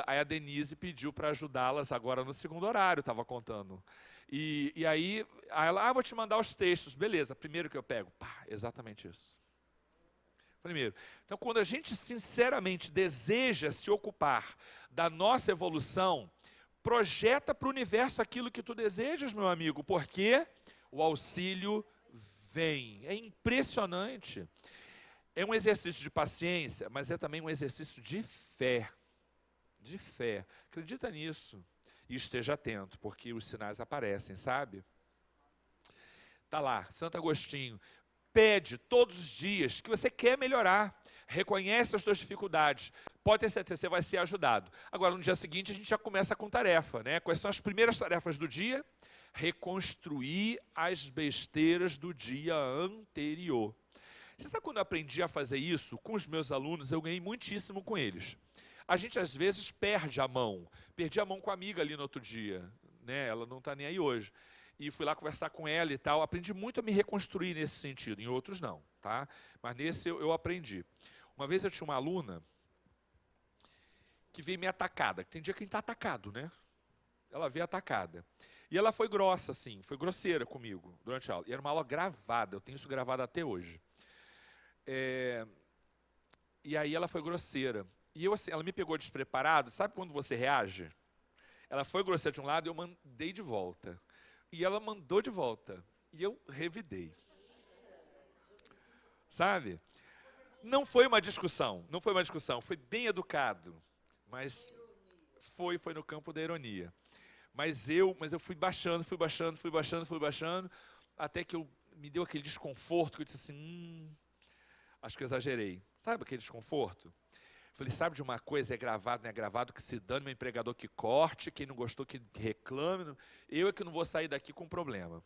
aí a Denise pediu para ajudá-las agora no segundo horário, estava contando. E aí ela, vou te mandar os textos, beleza, primeiro que eu pego, exatamente isso. Primeiro, então quando a gente sinceramente deseja se ocupar da nossa evolução, projeta para o universo aquilo que tu desejas, meu amigo, porque o auxílio vem, é impressionante. É um exercício de paciência, mas é também um exercício de fé. De fé. Acredita nisso. E esteja atento, porque os sinais aparecem, sabe? Está lá, Santo Agostinho. Pede todos os dias que você quer melhorar. Reconhece as suas dificuldades. Pode ter certeza, você vai ser ajudado. Agora, no dia seguinte, a gente já começa com tarefa, né? Quais são as primeiras tarefas do dia? Reconstruir as besteiras do dia anterior. Você sabe quando eu aprendi a fazer isso com os meus alunos, eu ganhei muitíssimo com eles. A gente, às vezes, perde a mão. Perdi a mão com a amiga ali no outro dia. Né? Ela não está nem aí hoje. E fui lá conversar com ela e tal. Aprendi muito a me reconstruir nesse sentido. Em outros, não. Tá? Mas nesse eu aprendi. Uma vez eu tinha uma aluna que veio meio atacada. Tem dia que a gente está atacado, né? Ela veio atacada. E ela foi grossa, assim. Foi grosseira comigo durante a aula. E era uma aula gravada. Eu tenho isso gravado até hoje. E aí ela foi grosseira. E eu, assim, ela me pegou despreparado. Sabe quando você reage? Ela foi grosseira de um lado e eu mandei de volta. E ela mandou de volta. E eu revidei. Sabe? Não foi uma discussão. Não foi uma discussão. Foi bem educado. Mas foi no campo da ironia. Mas eu fui baixando, até que me deu aquele desconforto, que eu disse assim, acho que eu exagerei. Sabe aquele desconforto? Falei, sabe de uma coisa, é gravado, não é gravado, que se dane, meu empregador que corte, quem não gostou que reclame, eu é que não vou sair daqui com problema.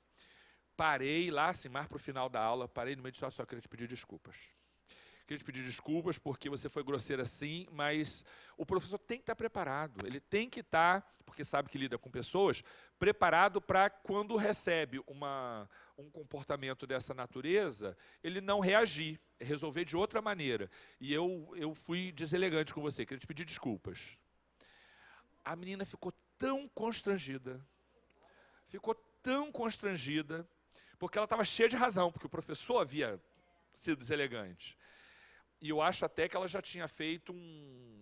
Parei lá, assim, mais para o final da aula, parei no meio de só queria te pedir desculpas. Queria te pedir desculpas porque você foi grosseira sim, mas o professor tem que estar preparado, ele tem que estar, porque sabe que lida com pessoas, preparado para quando recebe um comportamento dessa natureza, ele não reagir, resolver de outra maneira. E eu fui deselegante com você, queria te pedir desculpas. A menina ficou tão constrangida, porque ela estava cheia de razão, porque o professor havia sido deselegante. E eu acho até que ela já tinha feito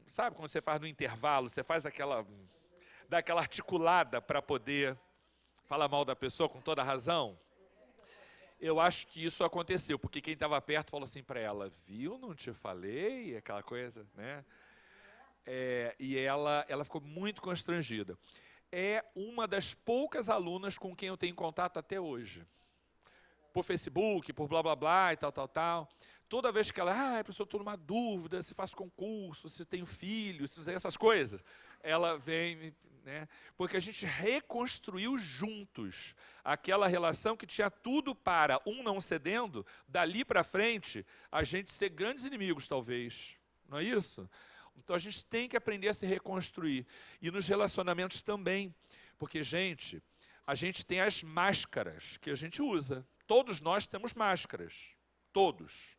sabe quando você faz no intervalo, você faz dá aquela articulada para poder Fala mal da pessoa com toda razão. Eu acho que isso aconteceu, porque quem estava perto falou assim para ela, viu, não te falei? Aquela coisa, né? E ela ficou muito constrangida. É uma das poucas alunas com quem eu tenho contato até hoje. Por Facebook, por blá blá blá e tal, tal, tal. Toda vez que ela, professor, estou numa dúvida, se faço concurso, se tenho filho, se não sei essas coisas, ela vem, né? Porque a gente reconstruiu juntos aquela relação que tinha tudo para, um não cedendo, dali para frente, a gente ser grandes inimigos, talvez. Não é isso? Então a gente tem que aprender a se reconstruir. E nos relacionamentos também. Porque, gente, a gente tem as máscaras que a gente usa. Todos nós temos máscaras. Todos.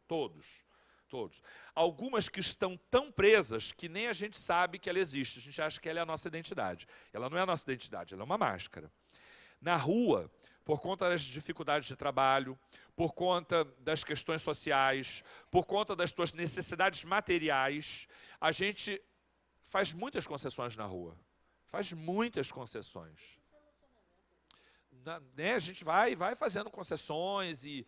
Algumas que estão tão presas que nem a gente sabe que ela existe. A gente acha que ela é a nossa identidade. Ela não é a nossa identidade, ela é uma máscara. Na rua, por conta das dificuldades de trabalho, por conta das questões sociais, por conta das tuas necessidades materiais, a gente faz muitas concessões na rua. Faz muitas concessões. A gente vai fazendo concessões e,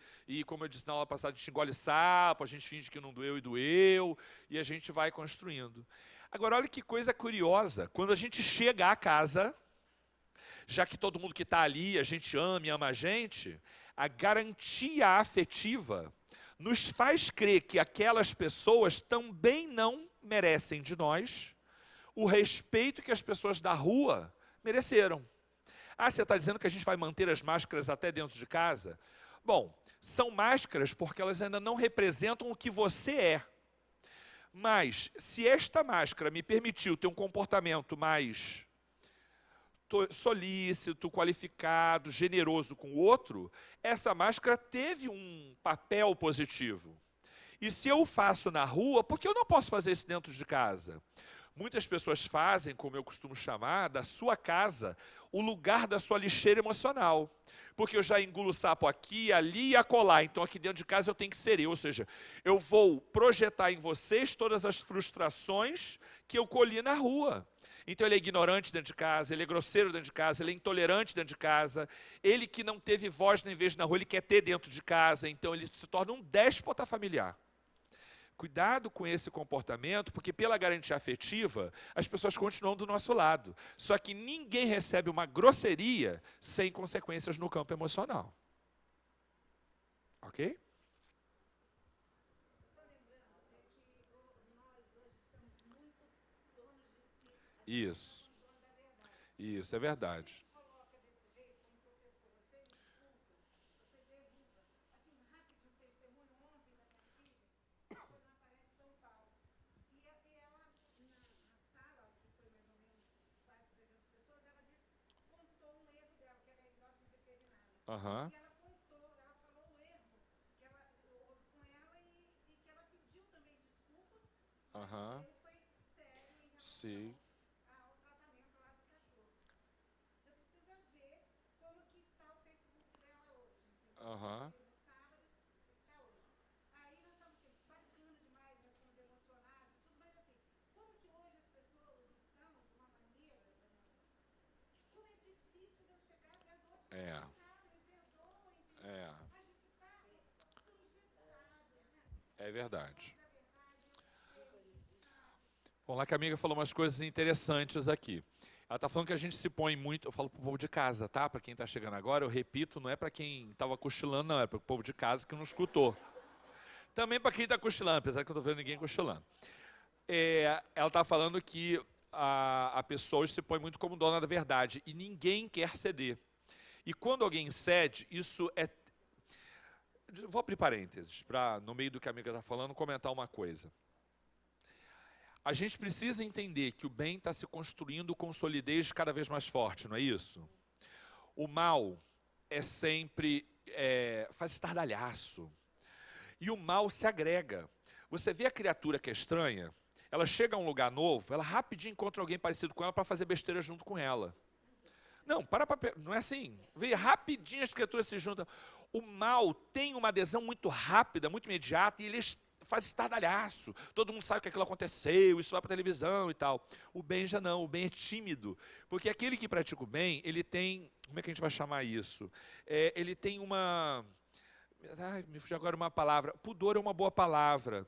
como eu disse na aula passada, a gente engole sapo, a gente finge que não doeu e doeu, e a gente vai construindo. Agora, olha que coisa curiosa, quando a gente chega à casa, já que todo mundo que está ali, a gente ama e ama a gente, a garantia afetiva nos faz crer que aquelas pessoas também não merecem de nós o respeito que as pessoas da rua mereceram. Você está dizendo que a gente vai manter as máscaras até dentro de casa? Bom, são máscaras porque elas ainda não representam o que você é. Mas, se esta máscara me permitiu ter um comportamento mais solícito, qualificado, generoso com o outro, essa máscara teve um papel positivo. E se eu faço na rua, por que eu não posso fazer isso dentro de casa? Muitas pessoas fazem, como eu costumo chamar, da sua casa o lugar da sua lixeira emocional. Porque eu já engulo sapo aqui, ali e acolá. Então aqui dentro de casa eu tenho que ser eu. Ou seja, eu vou projetar em vocês todas as frustrações que eu colhi na rua. Então ele é ignorante dentro de casa, ele é grosseiro dentro de casa, ele é intolerante dentro de casa. Ele que não teve voz nem vez na rua, ele quer ter dentro de casa. Então ele se torna um déspota familiar. Cuidado com esse comportamento, porque pela garantia afetiva, as pessoas continuam do nosso lado. Só que ninguém recebe uma grosseria sem consequências no campo emocional. Ok? Isso. Isso, é verdade. Aham. E ela contou, ela falou o erro que ela houve com ela e que ela pediu também desculpa, mas Aham. o erro foi sério em relação Sim. ao tratamento lá do cachorro. Você precisa ver como que está o Facebook dela hoje, entendeu? Aham. No sábado está hoje. Aí nós estamos assim, bacana demais, nós estamos emocionados, tudo, mas assim, como que hoje as pessoas estão de uma maneira, como é difícil de eu chegar perto do outro. É. É verdade. Bom, lá que a amiga falou umas coisas interessantes aqui. Ela está falando que a gente se põe muito, eu falo para o povo de casa, tá? Para quem está chegando agora, eu repito, não é para quem estava cochilando, não, é para o povo de casa que não escutou. Também para quem está cochilando, apesar que eu não estou vendo ninguém cochilando. Ela está falando que a pessoa hoje se põe muito como dona da verdade e ninguém quer ceder. E quando alguém cede, isso é... Vou abrir parênteses para, no meio do que a amiga está falando, comentar uma coisa. A gente precisa entender que o bem está se construindo com solidez cada vez mais forte, não é isso? O mal é sempre... faz estardalhaço. E o mal se agrega. Você vê a criatura que é estranha, ela chega a um lugar novo, ela rapidinho encontra alguém parecido com ela para fazer besteira junto com ela. Não, não é assim. Vê, rapidinho as criaturas se juntam. O mal tem uma adesão muito rápida, muito imediata, e ele faz estardalhaço, todo mundo sabe que aquilo aconteceu, isso vai para a televisão e tal. O bem já não, o bem é tímido, porque aquele que pratica o bem, ele tem, como é que a gente vai chamar isso? Ele tem uma, me fugiu agora uma palavra, pudor é uma boa palavra,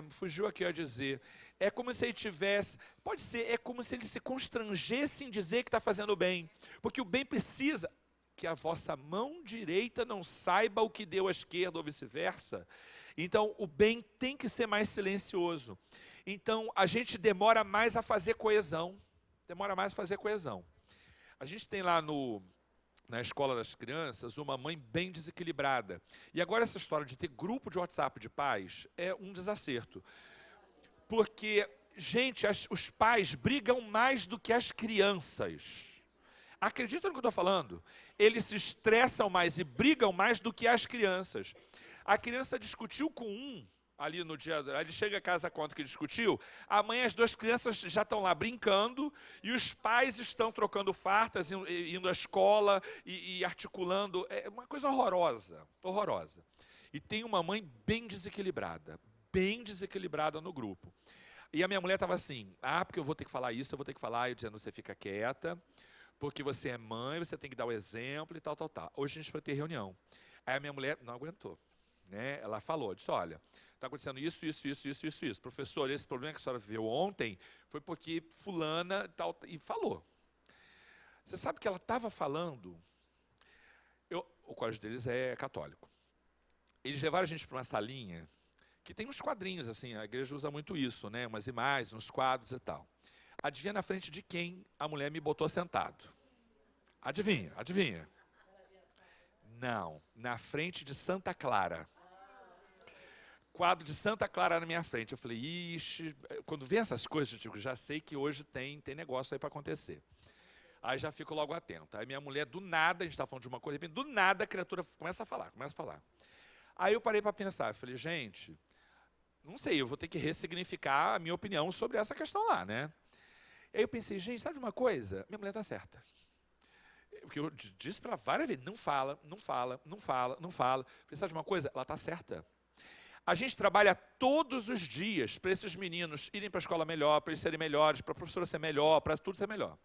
fugiu aqui a dizer, é como se ele tivesse, pode ser, é como se ele se constrangesse em dizer que está fazendo o bem, porque o bem precisa que a vossa mão direita não saiba o que deu à esquerda ou vice-versa. Então, o bem tem que ser mais silencioso. Então, a gente demora mais a fazer coesão. A gente tem lá na escola das crianças uma mãe bem desequilibrada. E agora essa história de ter grupo de WhatsApp de pais é um desacerto. Porque, gente, os pais brigam mais do que as crianças. Acredita no que eu estou falando? Eles se estressam mais e brigam mais do que as crianças. A criança discutiu com ali no dia, ele chega a casa, conta que discutiu, amanhã as duas crianças já estão lá brincando, e os pais estão trocando fartas, indo à escola e articulando, é uma coisa horrorosa. E tem uma mãe bem desequilibrada no grupo. E a minha mulher estava assim, porque eu vou ter que falar isso, eu vou ter que falar, eu dizendo, você fica quieta, porque você é mãe, você tem que dar o exemplo e tal. Hoje a gente foi ter reunião. Aí a minha mulher não aguentou, né? Ela falou, disse, olha, está acontecendo isso. Professor, esse problema que a senhora viu ontem foi porque fulana tal, e falou. Você sabe que ela estava falando, o colégio deles é católico. Eles levaram a gente para uma salinha, que tem uns quadrinhos, assim, a igreja usa muito isso, né? Umas imagens, uns quadros e tal. Adivinha na frente de quem a mulher me botou sentado? Adivinha? Não, na frente de Santa Clara. Quadro de Santa Clara na minha frente. Eu falei, ixi, quando vem essas coisas, eu digo, já sei que hoje tem negócio aí para acontecer. Aí já fico logo atento. Aí minha mulher, do nada, a gente está falando de uma coisa, do nada a criatura começa a falar. Aí eu parei para pensar, eu falei, gente, não sei, eu vou ter que ressignificar a minha opinião sobre essa questão lá, né? Aí eu pensei, gente, sabe de uma coisa? Minha mulher está certa. Porque eu disse para ela várias vezes, não fala. Falei, sabe de uma coisa? Ela está certa. A gente trabalha todos os dias para esses meninos irem para a escola melhor, para eles serem melhores, para a professora ser melhor, para tudo ser melhor.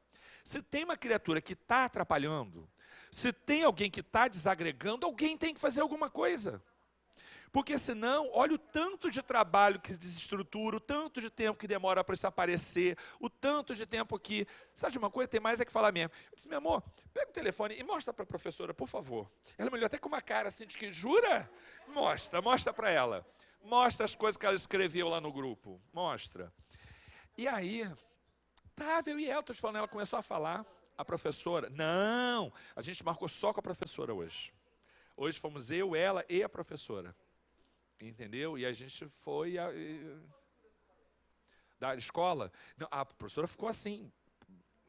Se tem uma criatura que está atrapalhando, se tem alguém que está desagregando, alguém tem que fazer alguma coisa. Porque senão, olha o tanto de trabalho que desestrutura, o tanto de tempo que demora para isso aparecer, o tanto de tempo que... Sabe de uma coisa? Tem mais é que falar mesmo. Eu disse, meu amor, pega o telefone e mostra para a professora, por favor. Ela me olhou até com uma cara assim de que, jura? Mostra para ela. Mostra as coisas que ela escreveu lá no grupo. Mostra. E aí, eu e ela, estou te falando, ela começou a falar, a professora. Não, a gente marcou só com a professora hoje. Hoje fomos eu, ela e a professora. Entendeu? E a gente foi da escola. Não, a professora ficou assim,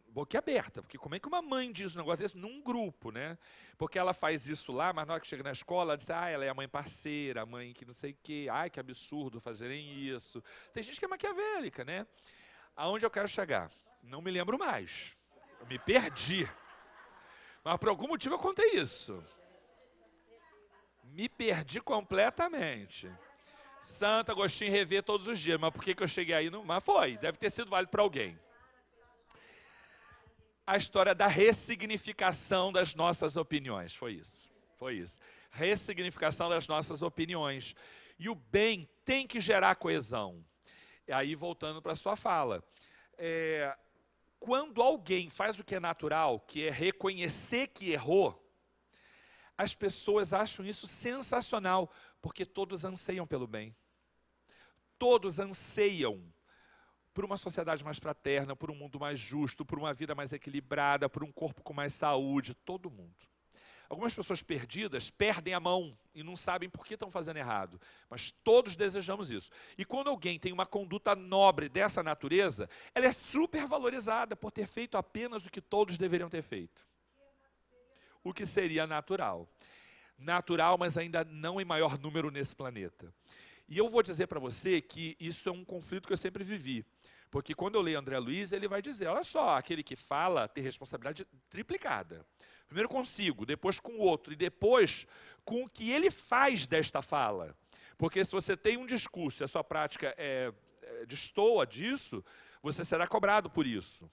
boquiaberta, porque como é que uma mãe diz um negócio desse num grupo, né? Porque ela faz isso lá, mas na hora que chega na escola, ela diz, ela é a mãe parceira, a mãe que não sei o quê, que absurdo fazerem isso. Tem gente que é maquiavélica, né? Aonde eu quero chegar? Não me lembro mais. Eu me perdi. Mas por algum motivo eu contei isso. Me perdi completamente. Santo Agostinho revê todos os dias, mas por que eu cheguei aí? Mas foi, deve ter sido válido para alguém. A história da ressignificação das nossas opiniões, foi isso. Ressignificação das nossas opiniões. E o bem tem que gerar coesão. E aí, voltando para a sua fala, quando alguém faz o que é natural, que é reconhecer que errou, as pessoas acham isso sensacional, porque todos anseiam pelo bem. Todos anseiam por uma sociedade mais fraterna, por um mundo mais justo, por uma vida mais equilibrada, por um corpo com mais saúde, todo mundo. Algumas pessoas perdidas perdem a mão e não sabem por que estão fazendo errado, mas todos desejamos isso. E quando alguém tem uma conduta nobre dessa natureza, ela é super valorizada por ter feito apenas o que todos deveriam ter feito. O que seria natural. Natural, mas ainda não em maior número nesse planeta. E eu vou dizer para você que isso é um conflito que eu sempre vivi. Porque quando eu leio André Luiz, ele vai dizer, olha só, aquele que fala tem responsabilidade triplicada. Primeiro consigo, depois com o outro, e depois com o que ele faz desta fala. Porque se você tem um discurso e a sua prática destoa disso, você será cobrado por isso.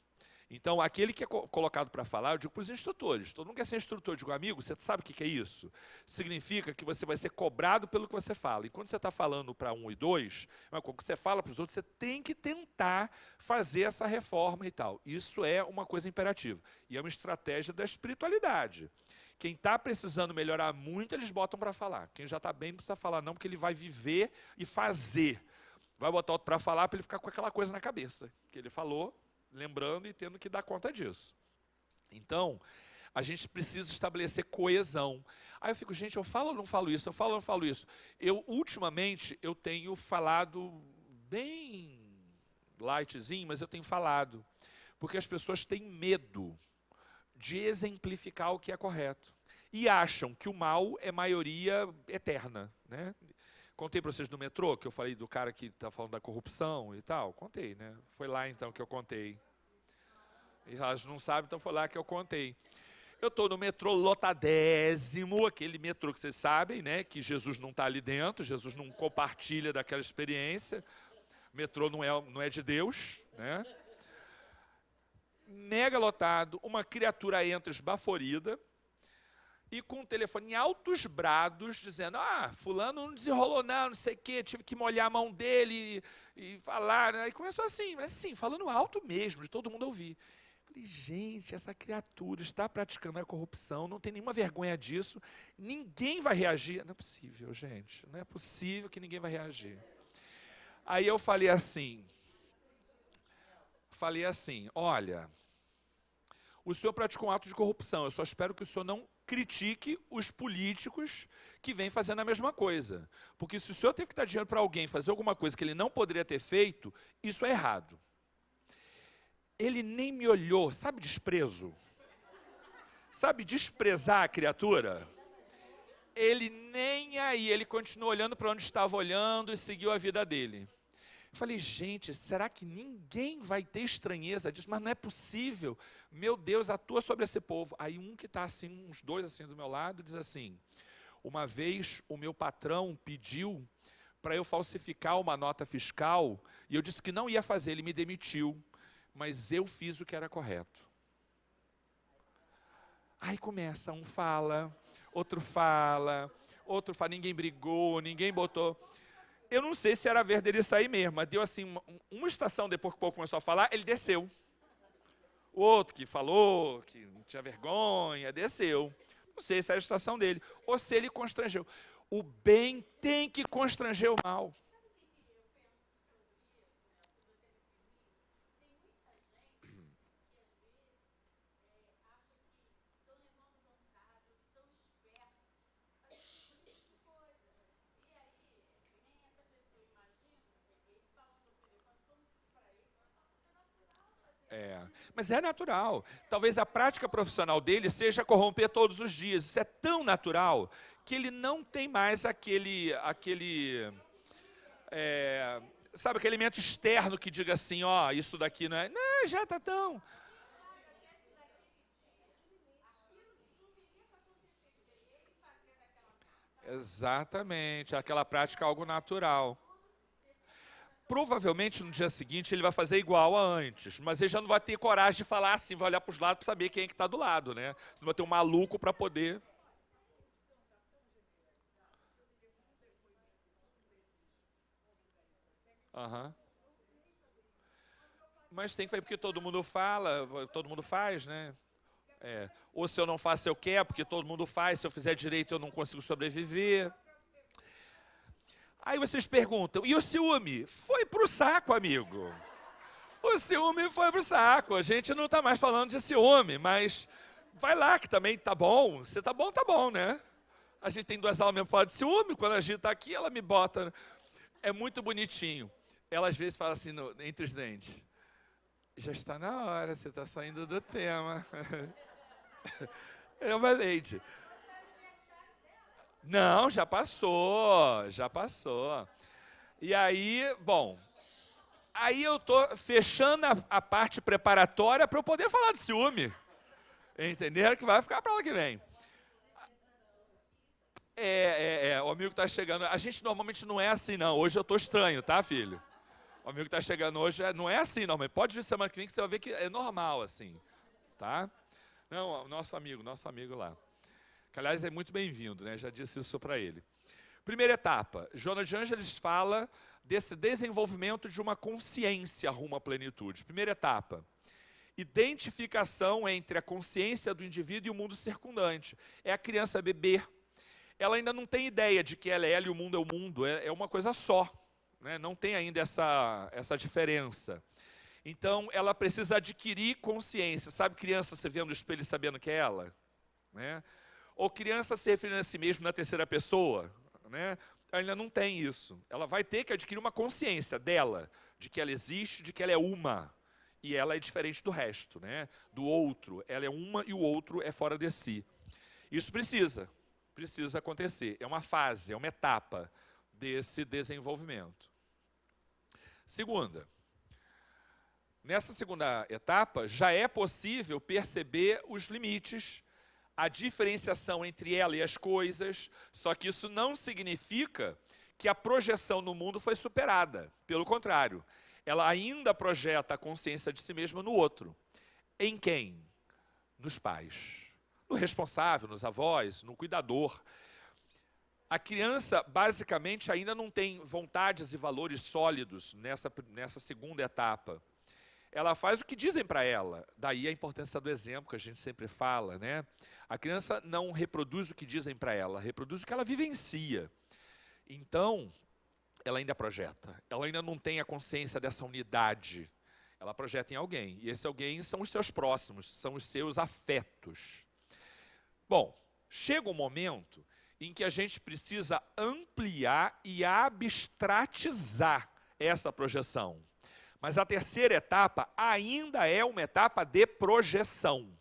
Então, aquele que é colocado para falar, eu digo para os instrutores. Todo mundo quer ser instrutor. Eu digo, amigo, você sabe o que é isso? Significa que você vai ser cobrado pelo que você fala. E quando você está falando para 1 e 2, quando você fala para os outros, você tem que tentar fazer essa reforma e tal. Isso é uma coisa imperativa. E é uma estratégia da espiritualidade. Quem está precisando melhorar muito, eles botam para falar. Quem já está bem não precisa falar não, porque ele vai viver e fazer. Vai botar outro para falar, para ele ficar com aquela coisa na cabeça. Que ele falou, lembrando e tendo que dar conta disso. Então, a gente precisa estabelecer coesão. Aí eu fico, gente, eu falo ou não falo isso? Eu falo ou não falo isso? Ultimamente, eu tenho falado bem lightzinho, mas eu tenho falado. Porque as pessoas têm medo de exemplificar o que é correto. E acham que o mal é maioria eterna, né? Contei para vocês do metrô, que eu falei do cara que está falando da corrupção e tal. Contei, né? Foi lá então que eu contei. E elas não sabem, então foi lá que eu contei. Eu estou no metrô lotadésimo, aquele metrô que vocês sabem, né? Que Jesus não está ali dentro, Jesus não compartilha daquela experiência. O metrô não é de Deus, né? Mega lotado, uma criatura entra esbaforida, e com o telefone em altos brados, dizendo, fulano não desenrolou não sei o quê, tive que molhar a mão dele e falar, né? E começou assim, mas assim, falando alto mesmo, de todo mundo ouvir. Falei, gente, essa criatura está praticando a corrupção, não tem nenhuma vergonha disso, ninguém vai reagir. Não é possível, gente, não é possível que ninguém vai reagir. Aí eu falei assim, olha, o senhor praticou um ato de corrupção, eu só espero que o senhor não critique os políticos que vêm fazendo a mesma coisa. Porque se o senhor teve que dar dinheiro para alguém fazer alguma coisa que ele não poderia ter feito, isso é errado. Ele nem me olhou, sabe desprezo? Sabe desprezar a criatura? Ele nem aí, ele continuou olhando para onde estava olhando e seguiu a vida dele. Eu falei, gente, será que ninguém vai ter estranheza disso? Mas não é possível. Meu Deus, atua sobre esse povo. Aí um que está assim, uns dois assim do meu lado, diz assim, uma vez o meu patrão pediu para eu falsificar uma nota fiscal, e eu disse que não ia fazer, ele me demitiu, mas eu fiz o que era correto. Aí começa, um fala, outro fala, ninguém brigou, ninguém botou... Eu não sei se era a vez dele sair mesmo, mas deu assim, uma estação depois que o povo começou a falar, ele desceu. O outro que falou, que não tinha vergonha, desceu. Não sei se era a estação dele, ou se ele constrangeu. O bem tem que constranger o mal. Mas é natural. Talvez a prática profissional dele seja corromper todos os dias. Isso é tão natural que ele não tem mais sabe, aquele elemento externo que diga assim, isso daqui não é... Não, já está tão... Exatamente, aquela prática é algo natural. Provavelmente no dia seguinte ele vai fazer igual a antes, mas ele já não vai ter coragem de falar assim, vai olhar para os lados para saber quem é que está do lado, né? Você não vai ter um maluco para poder... Mas tem que fazer porque todo mundo fala, todo mundo faz, né? Ou se eu não faço eu quero, porque todo mundo faz, se eu fizer direito eu não consigo sobreviver. Aí vocês perguntam, e o ciúme? Foi pro saco, amigo. O ciúme foi pro saco. A gente não está mais falando de ciúme, mas vai lá que também tá bom. Se tá bom, né? A gente tem 2 aulas mesmo para falar de ciúme. Quando a gente está aqui, ela me bota. É muito bonitinho. Ela às vezes fala assim, entre os dentes. Já está na hora, você está saindo do tema. É uma lady. Não, já passou. E aí, bom, aí eu estou fechando a parte preparatória para eu poder falar de ciúme. Entenderam? Que vai ficar para lá que vem. o amigo está chegando. A gente normalmente não é assim, não. Hoje eu estou estranho, tá, filho? O amigo está chegando hoje, não é assim, não. Mas pode vir semana que vem que você vai ver que é normal, assim. Tá? Não, o nosso amigo lá. Que, aliás, é muito bem-vindo, né? Já disse isso para ele. Primeira etapa. Jonas de Ângeles fala desse desenvolvimento de uma consciência rumo à plenitude. Primeira etapa. Identificação entre a consciência do indivíduo e o mundo circundante. É a criança beber. Ela ainda não tem ideia de que ela e o mundo é o mundo, é uma coisa só, né? Não tem ainda essa diferença. Então, ela precisa adquirir consciência. Sabe criança se vendo no espelho e sabendo que é ela? Né? Ou criança se referindo a si mesmo na terceira pessoa? Né? Ela ainda não tem isso. Ela vai ter que adquirir uma consciência dela, de que ela existe, de que ela é uma. E ela é diferente do resto, né? Do outro. Ela é uma e o outro é fora de si. Isso precisa acontecer. É uma fase, é uma etapa desse desenvolvimento. Segunda. Nessa segunda etapa, já é possível perceber os limites, a diferenciação entre ela e as coisas, só que isso não significa que a projeção no mundo foi superada. Pelo contrário, ela ainda projeta a consciência de si mesma no outro. Em quem? Nos pais. No responsável, nos avós, no cuidador. A criança, basicamente, ainda não tem vontades e valores sólidos nessa segunda etapa. Ela faz o que dizem para ela. Daí a importância do exemplo, que a gente sempre fala, né? A criança não reproduz o que dizem para ela, reproduz o que ela vivencia. Então, ela ainda projeta. Ela ainda não tem a consciência dessa unidade. Ela projeta em alguém. E esse alguém são os seus próximos, são os seus afetos. Bom, chega um momento em que a gente precisa ampliar e abstratizar essa projeção. Mas a terceira etapa ainda é uma etapa de projeção.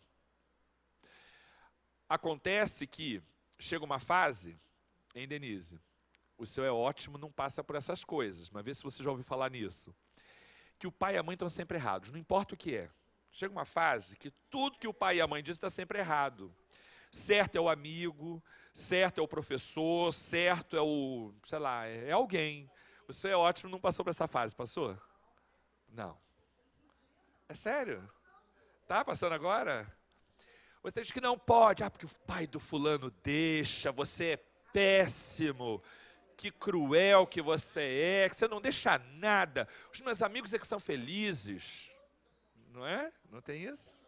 Acontece que chega uma fase, hein, Denise? O seu é ótimo, não passa por essas coisas, mas vê se você já ouviu falar nisso. Que o pai e a mãe estão sempre errados, não importa o que é. Chega uma fase que tudo que o pai e a mãe dizem está sempre errado. Certo é o amigo, certo é o professor, certo é o, sei lá, é alguém. O seu é ótimo, não passou por essa fase, passou? Não. É sério? Tá passando agora? Você diz que não pode, porque o pai do fulano deixa, você é péssimo, que cruel que você é, que você não deixa nada. Os meus amigos é que são felizes. Não é? Não tem isso?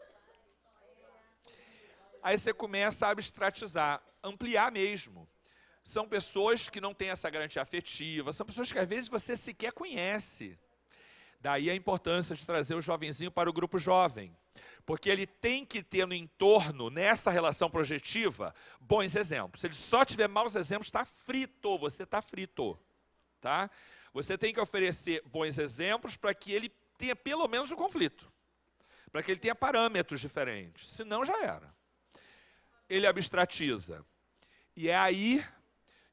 Aí você começa a abstratizar, ampliar mesmo. São pessoas que não têm essa garantia afetiva, são pessoas que às vezes você sequer conhece. Daí a importância de trazer o jovenzinho para o grupo jovem. Porque ele tem que ter no entorno, nessa relação projetiva, bons exemplos. Se ele só tiver maus exemplos, está frito, você está frito. Tá? Você tem que oferecer bons exemplos para que ele tenha pelo menos um conflito. Para que ele tenha parâmetros diferentes. Senão já era. Ele abstratiza. E é aí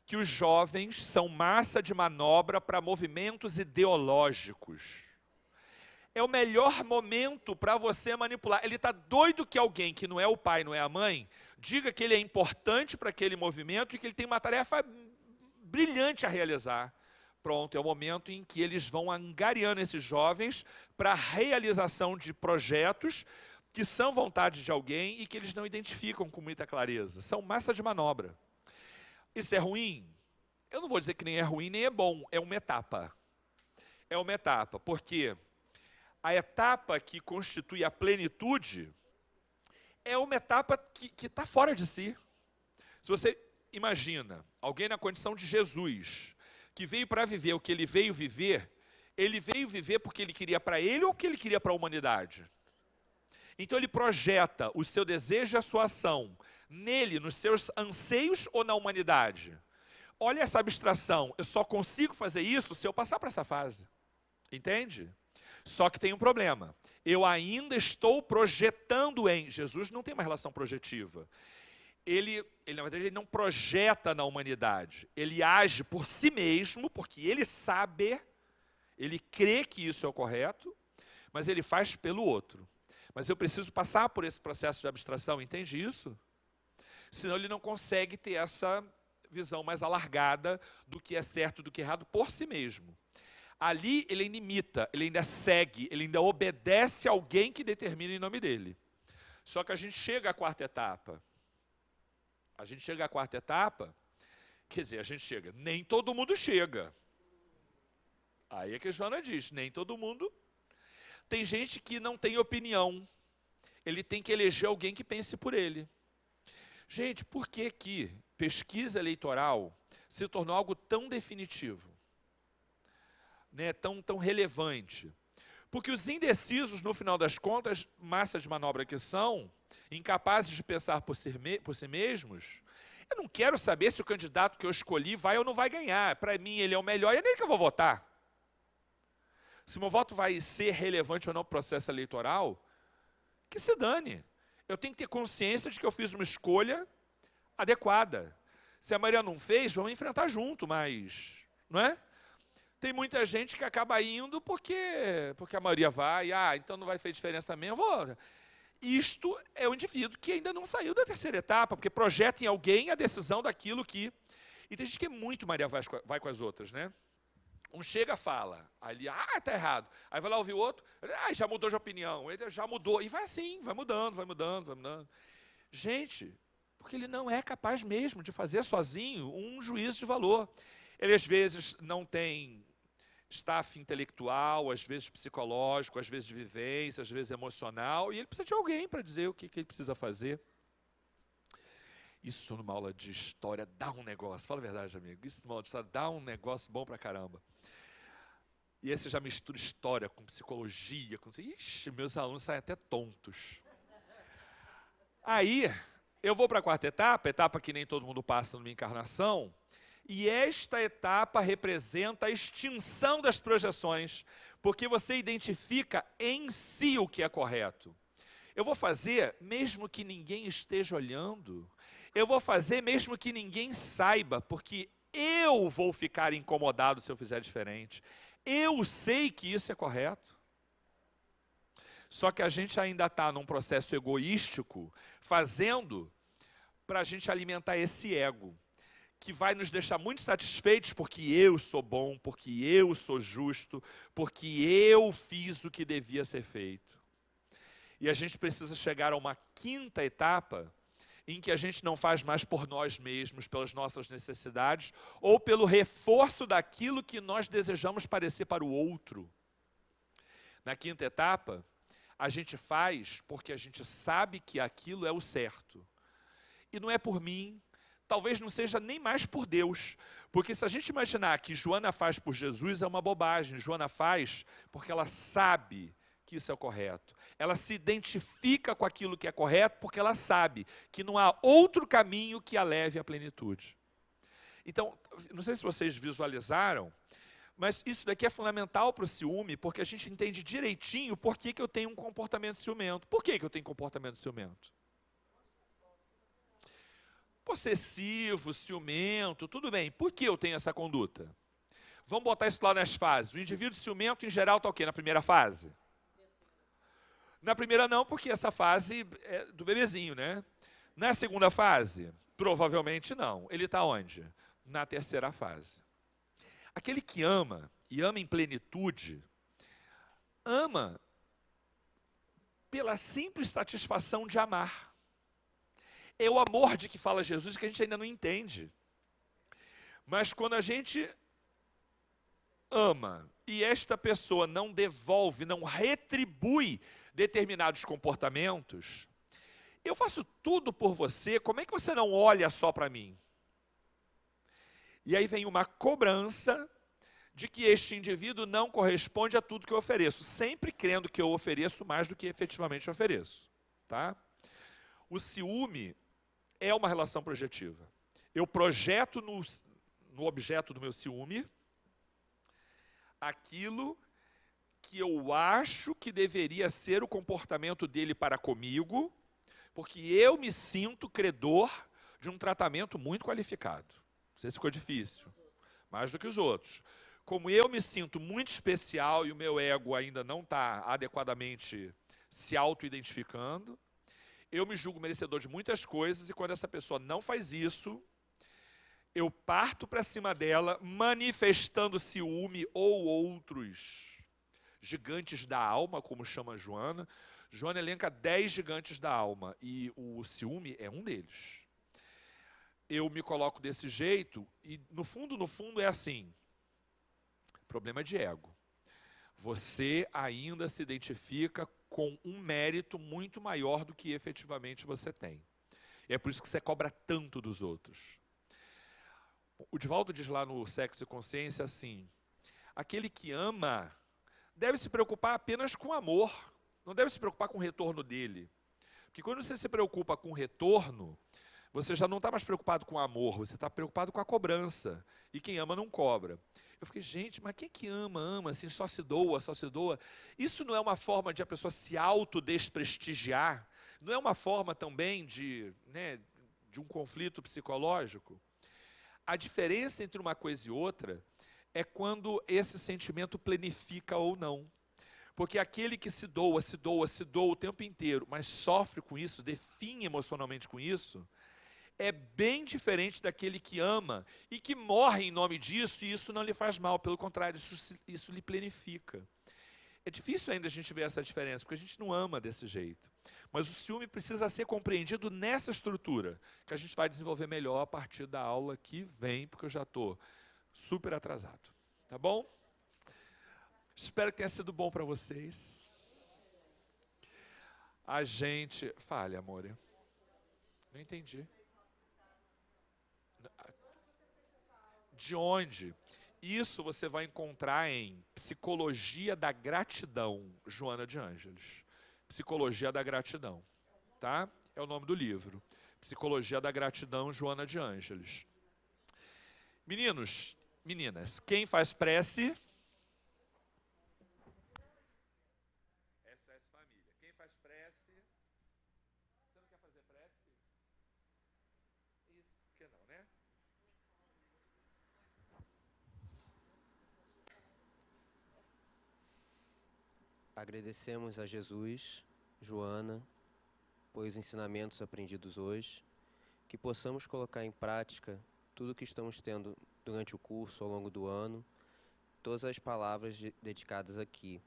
que os jovens são massa de manobra para movimentos ideológicos. É o melhor momento para você manipular. Ele está doido que alguém que não é o pai, não é a mãe, diga que ele é importante para aquele movimento e que ele tem uma tarefa brilhante a realizar. Pronto, é o momento em que eles vão angariando esses jovens para a realização de projetos que são vontade de alguém e que eles não identificam com muita clareza. São massa de manobra. Isso é ruim? Eu não vou dizer que nem é ruim, nem é bom. É uma etapa. É uma etapa, porque a etapa que constitui a plenitude é uma etapa que está fora de si. Se você imagina alguém na condição de Jesus, que veio para viver o que ele veio viver porque ele queria para ele ou porque ele queria para a humanidade? Então ele projeta o seu desejo e a sua ação nele, nos seus anseios ou na humanidade? Olha essa abstração, eu só consigo fazer isso se eu passar por essa fase. Entende? Só que tem um problema. Eu ainda estou projetando em... Jesus não tem uma relação projetiva. Ele, na verdade, ele não projeta na humanidade. Ele age por si mesmo, porque ele sabe, ele crê que isso é o correto, mas ele faz pelo outro. Mas eu preciso passar por esse processo de abstração, entende isso? Senão ele não consegue ter essa visão mais alargada do que é certo e do que é errado por si mesmo. Ali ele ainda imita, ele ainda segue, ele ainda obedece a alguém que determina em nome dele. Só que a gente chega à quarta etapa. Quer dizer, a gente chega, nem todo mundo chega. Aí é que a Joana diz, nem todo mundo. Tem gente que não tem opinião. Ele tem que eleger alguém que pense por ele. Gente, por que que pesquisa eleitoral se tornou algo tão definitivo? Né, tão relevante? Porque os indecisos, no final das contas, massa de manobra que são, incapazes de pensar por si mesmos, eu não quero saber se o candidato que eu escolhi vai ou não vai ganhar. Para mim ele é o melhor e é nele que eu vou votar. Se meu voto vai ser relevante ou não para o processo eleitoral, que se dane. Eu tenho que ter consciência de que eu fiz uma escolha adequada. Se a maioria não fez, vamos enfrentar junto, mas... não é? Tem muita gente que acaba indo porque a maioria vai, então não vai fazer diferença mesmo, vou. Isto é o indivíduo que ainda não saiu da terceira etapa, porque projeta em alguém a decisão daquilo que... E tem gente que é muito Maria vai com as outras, né? Um chega, fala, ali, tá errado. Aí vai lá ouvir o outro, já mudou de opinião, ele já mudou. E vai assim, vai mudando. Gente, porque ele não é capaz mesmo de fazer sozinho um juízo de valor. Ele às vezes não tem staff intelectual, às vezes psicológico, às vezes de vivência, às vezes emocional, e ele precisa de alguém para dizer o que ele precisa fazer. Isso numa aula de história dá um negócio, fala a verdade, amigo, isso numa aula de história dá um negócio bom pra caramba. E aí você já mistura história com psicologia, ixi, meus alunos saem até tontos. Aí, eu vou para a quarta etapa que nem todo mundo passa numa encarnação, e esta etapa representa a extinção das projeções, porque você identifica em si o que é correto. Eu vou fazer mesmo que ninguém esteja olhando, eu vou fazer mesmo que ninguém saiba, porque eu vou ficar incomodado se eu fizer diferente. Eu sei que isso é correto. Só que a gente ainda está num processo egoístico, fazendo para a gente alimentar esse ego, que vai nos deixar muito satisfeitos porque eu sou bom, porque eu sou justo, porque eu fiz o que devia ser feito. E a gente precisa chegar a uma quinta etapa, em que a gente não faz mais por nós mesmos, pelas nossas necessidades, ou pelo reforço daquilo que nós desejamos parecer para o outro. Na quinta etapa, a gente faz porque a gente sabe que aquilo é o certo. E não é por mim, talvez não seja nem mais por Deus. Porque se a gente imaginar que Joana faz por Jesus, é uma bobagem. Joana faz porque ela sabe que isso é o correto. Ela se identifica com aquilo que é correto porque ela sabe que não há outro caminho que a leve à plenitude. Então, não sei se vocês visualizaram, mas isso daqui é fundamental para o ciúme, porque a gente entende direitinho por que eu tenho um comportamento ciumento. Por que eu tenho comportamento ciumento? Possessivo, ciumento, tudo bem. Por que eu tenho essa conduta? Vamos botar isso lá nas fases. O indivíduo ciumento, em geral, está o quê? Na primeira fase? Na primeira não, porque essa fase é do bebezinho, né? Na segunda fase, provavelmente não. Ele está onde? Na terceira fase. Aquele que ama, e ama em plenitude, ama pela simples satisfação de amar. É o amor de que fala Jesus que a gente ainda não entende. Mas quando a gente ama e esta pessoa não devolve, não retribui determinados comportamentos, eu faço tudo por você, como é que você não olha só para mim? E aí vem uma cobrança de que este indivíduo não corresponde a tudo que eu ofereço, sempre crendo que eu ofereço mais do que efetivamente ofereço. Tá? O ciúme é uma relação projetiva. Eu projeto no objeto do meu ciúme aquilo que eu acho que deveria ser o comportamento dele para comigo, porque eu me sinto credor de um tratamento muito qualificado. Não sei se ficou difícil, mais do que os outros. Como eu me sinto muito especial e o meu ego ainda não está adequadamente se auto-identificando, eu me julgo merecedor de muitas coisas e quando essa pessoa não faz isso, eu parto para cima dela, manifestando ciúme ou outros gigantes da alma, como chama Joana. Joana elenca 10 gigantes da alma, e o ciúme é um deles. Eu me coloco desse jeito, e no fundo é assim, problema de ego. Você ainda se identifica com um mérito muito maior do que efetivamente você tem. E é por isso que você cobra tanto dos outros. O Divaldo diz lá no Sexo e Consciência assim, aquele que ama deve se preocupar apenas com amor, não deve se preocupar com o retorno dele. Porque quando você se preocupa com o retorno, você já não está mais preocupado com o amor, você está preocupado com a cobrança. E quem ama não cobra. Eu fiquei, gente, mas quem que ama, assim, só se doa, só se doa. Isso não é uma forma de a pessoa se autodesprestigiar? Não é uma forma também de um conflito psicológico? A diferença entre uma coisa e outra é quando esse sentimento planifica ou não. Porque aquele que se doa o tempo inteiro, mas sofre com isso, definha emocionalmente com isso, é bem diferente daquele que ama e que morre em nome disso, e isso não lhe faz mal, pelo contrário, isso lhe planifica. É difícil ainda a gente ver essa diferença, porque a gente não ama desse jeito. Mas o ciúme precisa ser compreendido nessa estrutura, que a gente vai desenvolver melhor a partir da aula que vem, porque eu já estou super atrasado. Tá bom? Espero que tenha sido bom para vocês. A gente... Fale, amor. Não entendi. De onde? Isso você vai encontrar em Psicologia da Gratidão, Joana de Ângeles. Psicologia da Gratidão, tá? É o nome do livro. Psicologia da Gratidão, Joana de Ângeles. Meninos, meninas, quem faz prece? SOS Família. Quem faz prece? Você não quer fazer prece? Isso, por que não, né? Agradecemos a Jesus, Joana, pelos ensinamentos aprendidos hoje, que possamos colocar em prática tudo o que estamos tendo durante o curso, ao longo do ano, todas as palavras dedicadas aqui.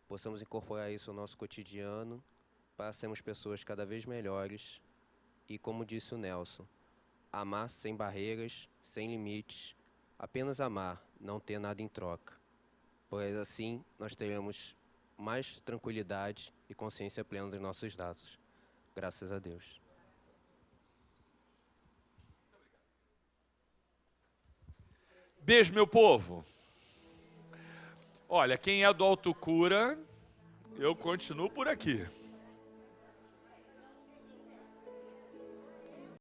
Possamos incorporar isso ao nosso cotidiano, para sermos pessoas cada vez melhores e, como disse o Nelson, amar sem barreiras, sem limites, apenas amar, não ter nada em troca. Pois assim nós teremos mais tranquilidade e consciência plena dos nossos dados. Graças a Deus. Beijo, meu povo. Olha, quem é do Autocura, eu continuo por aqui.